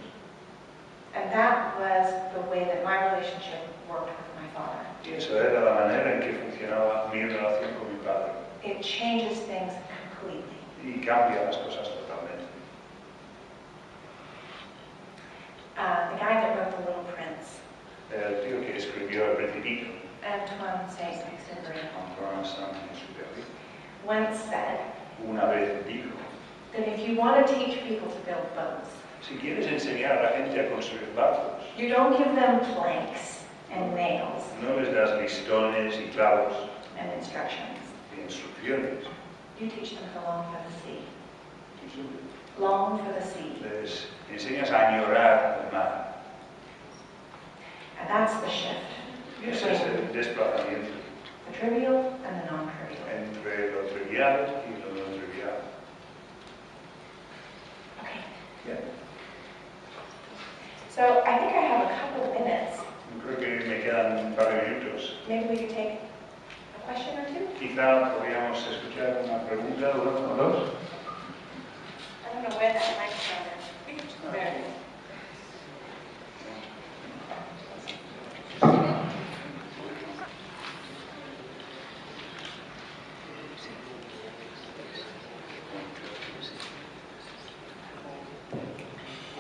And that was the way that my relationship worked with my father. Y eso era la manera en que funcionaba mi relación con mi padre. It changes things completely. Y cambia las cosas totalmente. The guy that wrote The Little Prince, El tío que escribió El Principito, Antoine Saint-Exupéry, Antoine Saint-Exupéry, once said una vez dijo, that if you want to teach people to build boats, si quieres enseñar a la gente a construir barcos, you don't give them planks and nails no les das listones y clavos and instructions. y instrucciones. You teach them to long for the sea. Eso Long for the sea. les enseñas a añorar el mar. And that's the shift Y ese es between el desplazamiento the trivial and the non-trivial. entre lo trivial y lo no trivial. Okay. Bien. So I think I have a couple of minutes. Creo que me quedan un par de minutos. Maybe we could take a question or two? Quizá podríamos escuchar una pregunta, uno o dos. I don't know where that microphone is. There it is.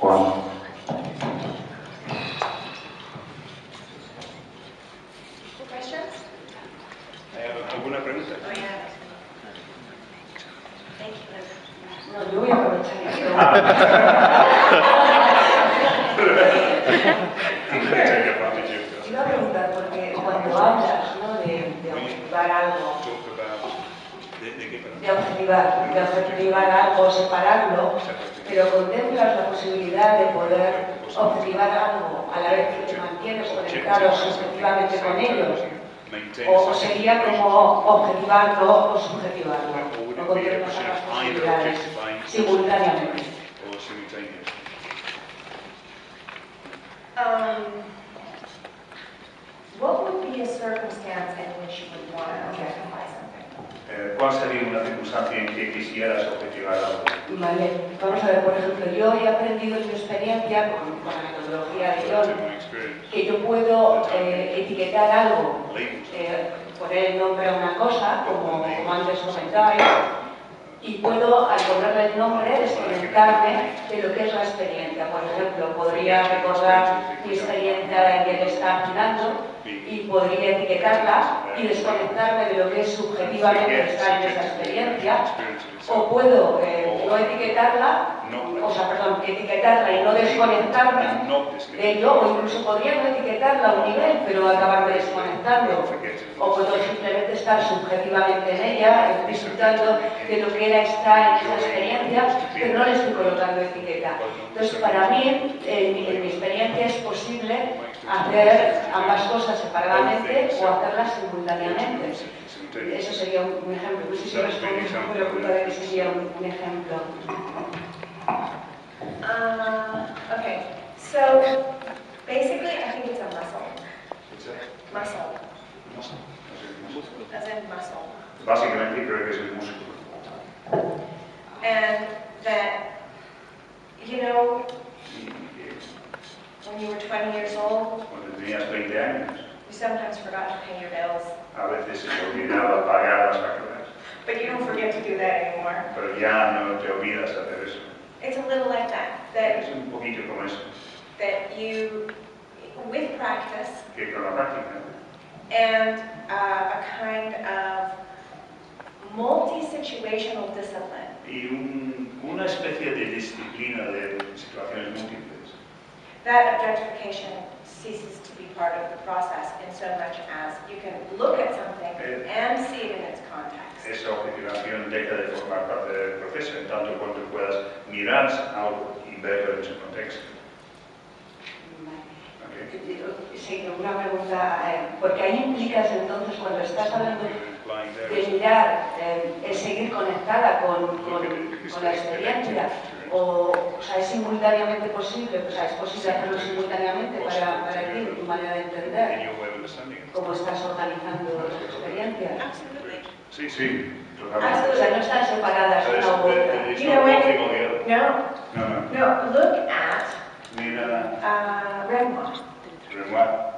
Juan. Questions? ¿Alguna pregunta? Oh, yeah. Thank you, Liz. No, yo voy a aprovechar esto. Iba a preguntar porque cuando hablas, ¿no? de objetivar algo, de objetivar algo, separarlo, pero contemplas la posibilidad de poder objetivar algo a la vez que te mantienes conectado subjetivamente con ellos, o sería como objetivarlo o subjetivarlo, o contemplas ambas posibilidades simultáneamente. What would be a circumstance in which you would want to objectify something? ¿Cuál sería una circunstancia en que quisieras objetivar algo? Vale, vamos a ver, por ejemplo, yo he aprendido en mi experiencia con la metodología de John que yo puedo etiquetar algo, poner el nombre a una cosa, como antes comentáis, y puedo, al ponerle el nombre, desconectarme de lo que es la experiencia. Por ejemplo, podría recordar mi experiencia en el estar girando y podría etiquetarla y desconectarme de lo que es subjetivamente estar en esa experiencia, o puedo no etiquetarla, etiquetarla y no desconectarme de ello, o incluso podría no etiquetarla a un nivel, pero acabarme desconectando, o puedo simplemente estar subjetivamente en ella, disfrutando de lo que era estar en esa experiencia, pero no le estoy colocando etiqueta. Entonces, para mí, en mi experiencia es posible hacer ambas cosas separadamente o hacerlas simultáneamente. Eso sería un ejemplo. No sé si respondo a la pregunta de que sería un ejemplo. Okay, so basically I think it's a muscle. Muscle, as in muscle. Básicamente creo que es el músculo. And that, you know, Y when you were 20 years old, cuando tenías 20 años, you sometimes forgot to pay your bills, a veces se te olvidaba pagar las facturas, but you don't forget to do that anymore. pero ya no te olvidas hacer eso. It's a little like that. that, Es un poquito como eso, that you, with practice que con la práctica and a kind of multi-situational discipline, y una especie de disciplina de situaciones múltiples, that objectification ceases to be part of the process in so much as you can look at something and see it in its context. esa objetivación deja de formar parte del proceso, en tanto cuanto puedas mirar algo y verlo en su contexto. ¿Ok? Sí, una pregunta, porque ahí implicas entonces cuando estás hablando de mirar, el seguir conectada con la experiencia, o sea, es simultáneamente posible, o sea, es posible hacerlo simultáneamente para ti, tu manera de entender cómo estás organizando tu experiencia. Absolutely. Sí, sí, O totalmente. sea, no están separadas una u otra. You know what? No, No, no. no, look at Mira, Renoir, Renoir,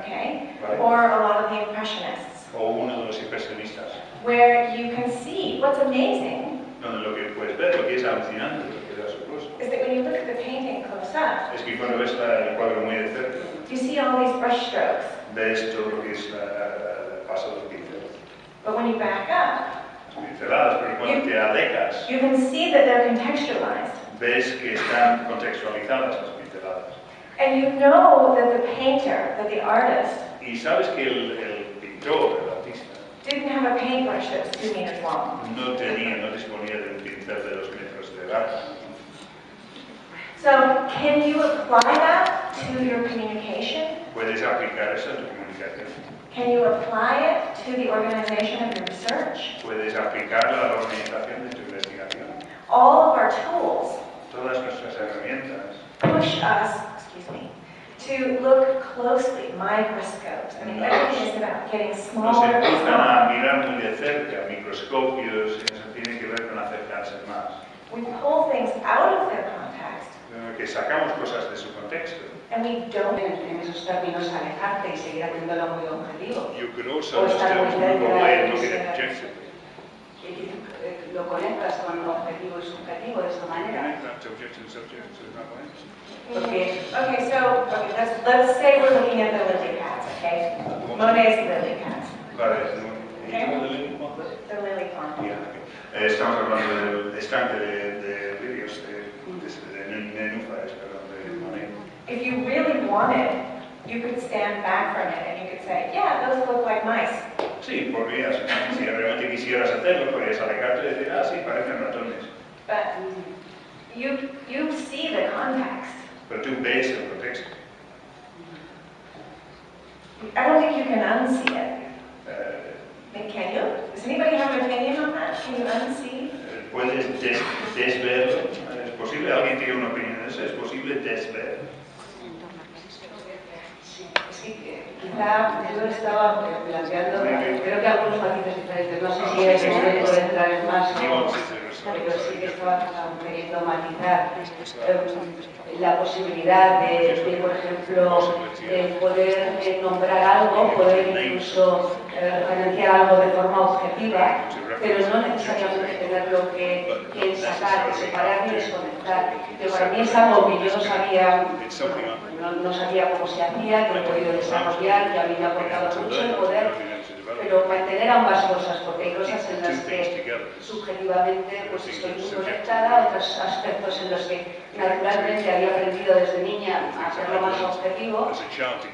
okay? Right. Or a lot of the Impressionists, o uno de los impresionistas, where you can see what's amazing donde lo que puedes ver, lo que es alucinante, lo que es asombroso, is that when you look at the painting close up, es que cuando ves el cuadro muy de cerca, you see all these brush strokes. ves todo lo que es el paso de los pinceles. But when you back up, Las pinceladas, pero cuando te alejas, you can see that they're contextualized. ves que están contextualizadas las pinceladas. And you know that the painter, that the artist, Y sabes que el pintor, el artista, didn't have a paintbrush that was 2 meters long. no disponía de un pincel de 2 metros de largo. So can you apply that to your communication? Puedes aplicar eso en tu comunicación. Can you apply it to the organization of your research? Puedes aplicarlo a la organización de tu investigación. All of our tools Todas nuestras herramientas push us, to look closely, microscopes. I mean, everything is about getting nos smaller and empiezan smaller. a mirar muy de cerca, microscopios, y eso tiene que ver con acercarse más. We pull things out of their context, Que sacamos cosas de su contexto. and we don't. En esos términos, alejarte y seguir haciéndolo muy objetivo. You could also O estar muy understand cerca another way of de looking ese- at objectively. Lo conectas con lo objetivo y subjetivo de esta manera. Connect that to objective and subjective in that way. Porque Let's say we're looking at the lily pads, okay? Monet's lily pads, Vale, Okay. ¿no? the lily pond. Ya, ok. Estamos hablando del estanque de lirios, de nenúfares, perdón, de Monet. If you really wanted, you could stand back from it and you could say, yeah, those look like mice. Sí, podrías, si realmente quisieras hacerlo, podrías alejarte y decir, ah, sí, parecen ratones. But you see the context. Pero tú ves el contexto. I don't think you can unsee it. Eh, Can you? Does anybody have an opinion on that? Can you unsee? Puedes desverlo. ¿Es posible? ¿Alguien tiene una opinión de eso? ¿Es posible desver? sí, quizá yo estaba planteando, creo que algunos matices diferentes, no sé si es momento de entrar en más, pero sí que estaba queriendo matizar la posibilidad de, por ejemplo, poder nombrar algo, poder incluso referenciar algo de forma objetiva, pero no necesariamente tenerlo que sacar, separar y desconectar. Que para mí es algo que yo no sabía cómo se hacía, que he podido desarrollar, que a mí me ha aportado mucho el poder, pero mantener ambas cosas, porque hay cosas en las que subjetivamente pues estoy muy conectada, otros aspectos en los que naturalmente había aprendido desde niña a hacerlo más objetivo,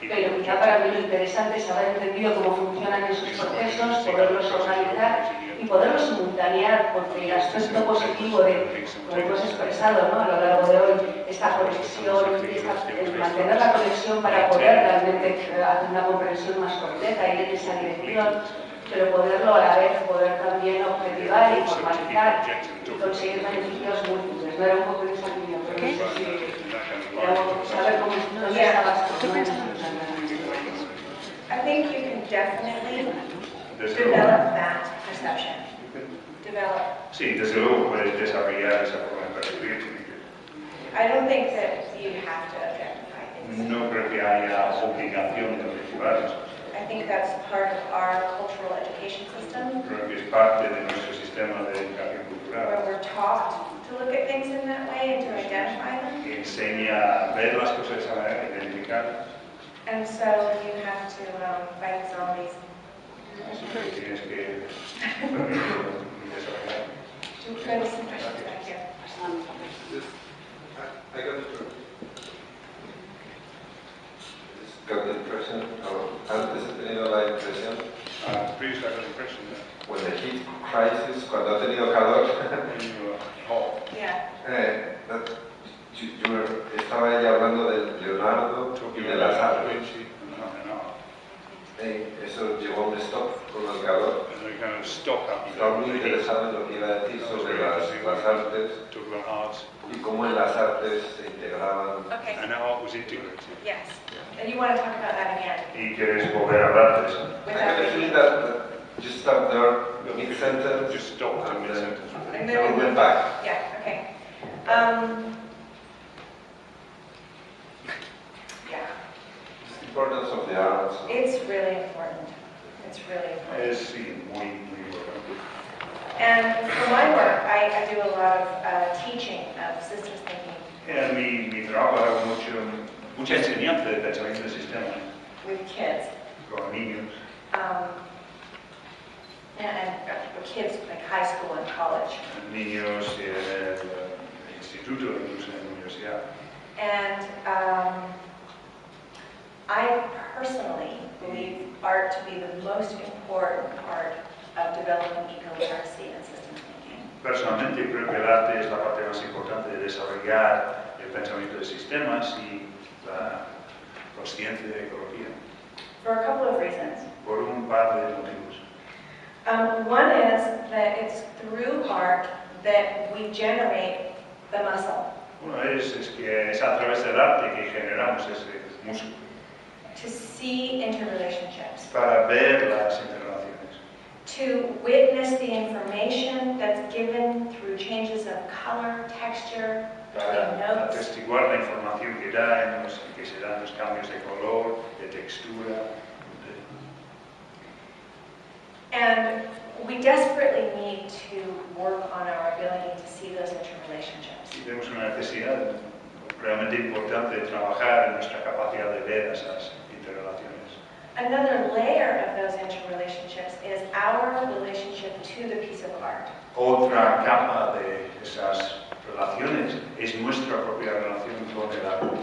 pero quizá para mí lo interesante es haber entendido cómo funcionan esos procesos, poderlos organizar y poderlos simultanear, porque el aspecto positivo de, como tú has expresado, ¿no? A lo largo de hoy, esta conexión, mantener la conexión para poder realmente hacer una comprensión más completa y en esa dirección, pero poderlo a la vez, poder también objetivar y formalizar y conseguir beneficios múltiples. No era un poco en esa línea, pero no sé si saber cómo dónde estabas tú. I think you can definitely develop that perception. Develop. Sí, desde luego puedes desarrollar esa forma de percibir. I don't think that you have to objectify things. No creo que haya obligación de objetivarlos. I think that's part of our cultural education system, Creo que es parte de nuestro sistema de educación where cultural, we're taught to look at things in that way and to identify them. Enseña a ver las cosas de esa manera, identificarlas. And so you have to fight zombies. Así que tienes que desarrollar. Do try to see back here. I got the impression, antes he tenido la impresión, Previously, I got the impression that when the heat crisis, cuando ha tenido calor, when you were hot, Yeah. estaba ella hablando del Leonardo y talking de las about Da artes. Vinci and art, Eso llevó un stop con el calor. and they kind of stop up. Estaba muy interesado en lo que iba a decir sobre las artes Talk about arts, y cómo en las artes se integraban. Okay. and art was integrated. Yes. And you want to talk about that again? Y quieres volver a hablar de eso. I got the feeling that just stop there, mid-sentence, Just stopped in and mid-sentence. And then we went back. Yeah, okay. Yeah, The importance of the arts. it's really important. It's really important. Es sí, muy importante. And for my work, I do a lot of teaching of systems thinking Mi trabajo era mucha enseñanza de pensamiento de sistema with kids. con niños, And for kids like high school and college. niños en el instituto, incluso en la universidad. And I personally believe art to be the most important part of developing eco-literacy and systems thinking. Personalmente creo que el arte es la parte más importante de desarrollar el pensamiento de sistemas y la conciencia de ecología, For a couple of reasons. por un par de motivos. One is that it's through art that we generate the muscle Uno es que es a través del arte que generamos ese músculo to see interrelationships, para ver las interrelaciones, to witness the information that's given through changes of color, texture, between para notes. atestiguar la información que que se dan los cambios de color, de textura. And we desperately need to work on our ability to see those interrelationships. Y tenemos una necesidad realmente importante de trabajar en nuestra capacidad de ver esas interrelaciones. Another layer of those interrelationships is our relationship to the piece of art. Otra capa de esas relaciones es nuestra propia relación con el arte,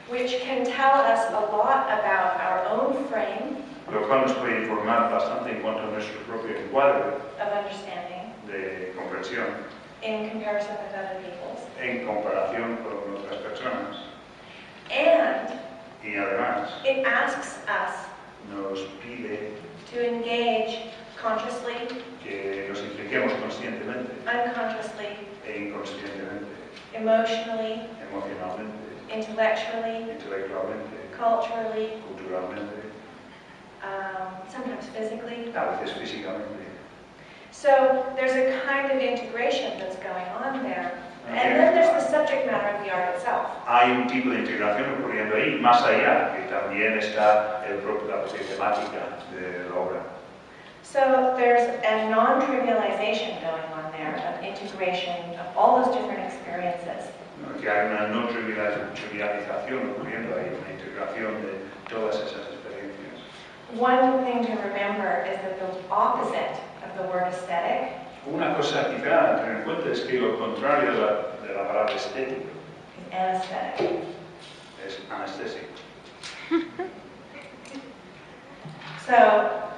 Which can tell us a lot about our own frame lo cual nos puede informar bastante en cuanto a nuestro propio encuadre of understanding de comprensión in comparison with other people's. en comparación con otras personas. And Y además it asks us nos pide to engage consciously, que nos impliquemos conscientemente unconsciously, e inconscientemente, emotionally, emocionalmente, intellectually, intelectualmente, culturally, culturalmente, sometimes physically. a veces físicamente. So there's a kind of integration that's going on there. And then there's the subject matter of the art itself. Hay un tipo de integración ocurriendo ahí, más allá, que también está la propia temática de la obra. So there's a non-trivialization going on there, of integration of all those different experiences. Que hay una no trivialización ocurriendo ahí, una integración de todas esas experiencias. One thing to remember is that the opposite of the word aesthetic Una cosa quizá a tener en cuenta es que lo contrario de la palabra estético is anesthetic. es anestésico. So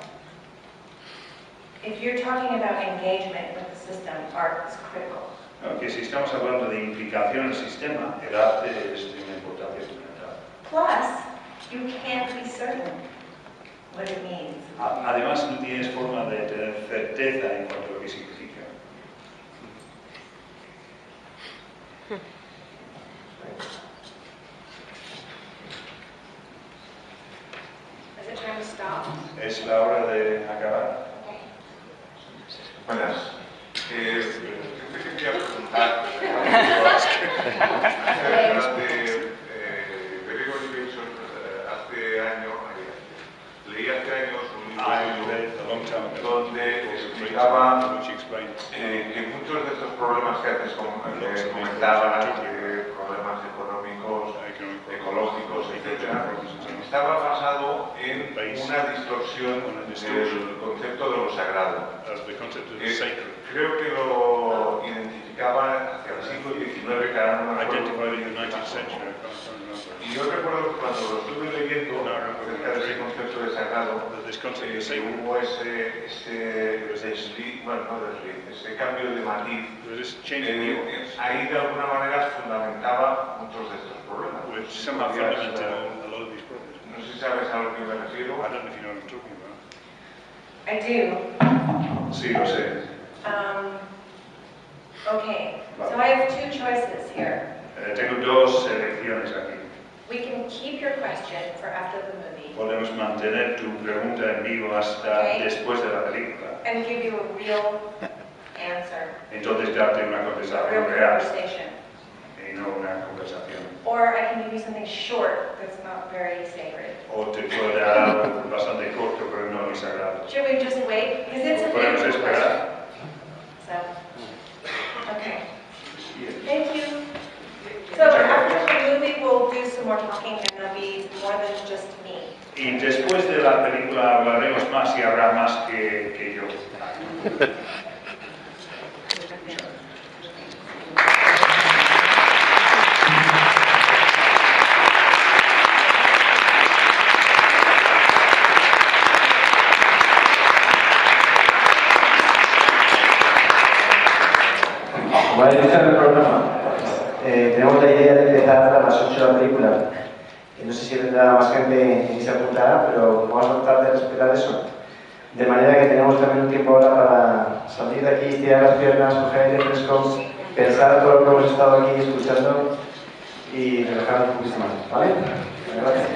if you're talking about engagement with the system, art is critical. Aunque si estamos hablando de implicación en el sistema, el arte es de una importancia fundamental. Plus, you can't be certain what it means. Además, no tienes forma de tener certeza en cuanto a lo que significa. Is it time to stop? Es la hora de acabar. Buenas. Yo te quería preguntar, Gregory Bateson, hace años, leí hace años un libro I read a long time ago donde explicaba which explained que muchos de estos problemas que antes comentaba, problemas económicos, ecológicos, etcétera, estaba basado en una distorsión del concepto de lo sagrado. the concept of sacred, Creo que lo identificaba hacia el siglo XIX, que ahora no me acuerdo. identified in the 19th century. I can't remember. Y yo recuerdo que cuando lo estuve leyendo acerca de ese concepto de sagrado, That this concept of sacred, hubo ese cambio de matiz. there was this change in nuance, Ahí de alguna manera fundamentaba muchos de estos problemas. which somehow fundamented a lot of these problems. No sé si sabes a lo que me refiero. I don't know if you know what I'm talking about. I do. Sí, lo sé. Okay, so I have two choices here. Tengo dos elecciones aquí. We can keep your question for after the movie Podemos mantener tu pregunta en vivo hasta Ok. después de la película. and give you a real answer, Entonces darte una a real conversación real conversation. y no una conversación. Or I can give you something short that's not very sacred. O te puedo dar algo bastante corto, pero no muy sagrado. Should we just wait? Because it's a Podemos beautiful esperar. question. So, okay. Thank you. So after the movie, we'll do some more talking and there'll be more than just me. Y después de la película hablaremos más y habrá más que yo. Como habéis visto en el programa, tenemos la idea de empezar a las 8 de la película. No sé si vendrá más gente y se apuntará, pero vamos a tratar de respetar eso. De manera que tenemos también un tiempo ahora para salir de aquí, estirar las piernas, coger aire fresco, pensar todo lo que hemos estado aquí escuchando y relajarnos un poquito más. ¿Vale? Gracias.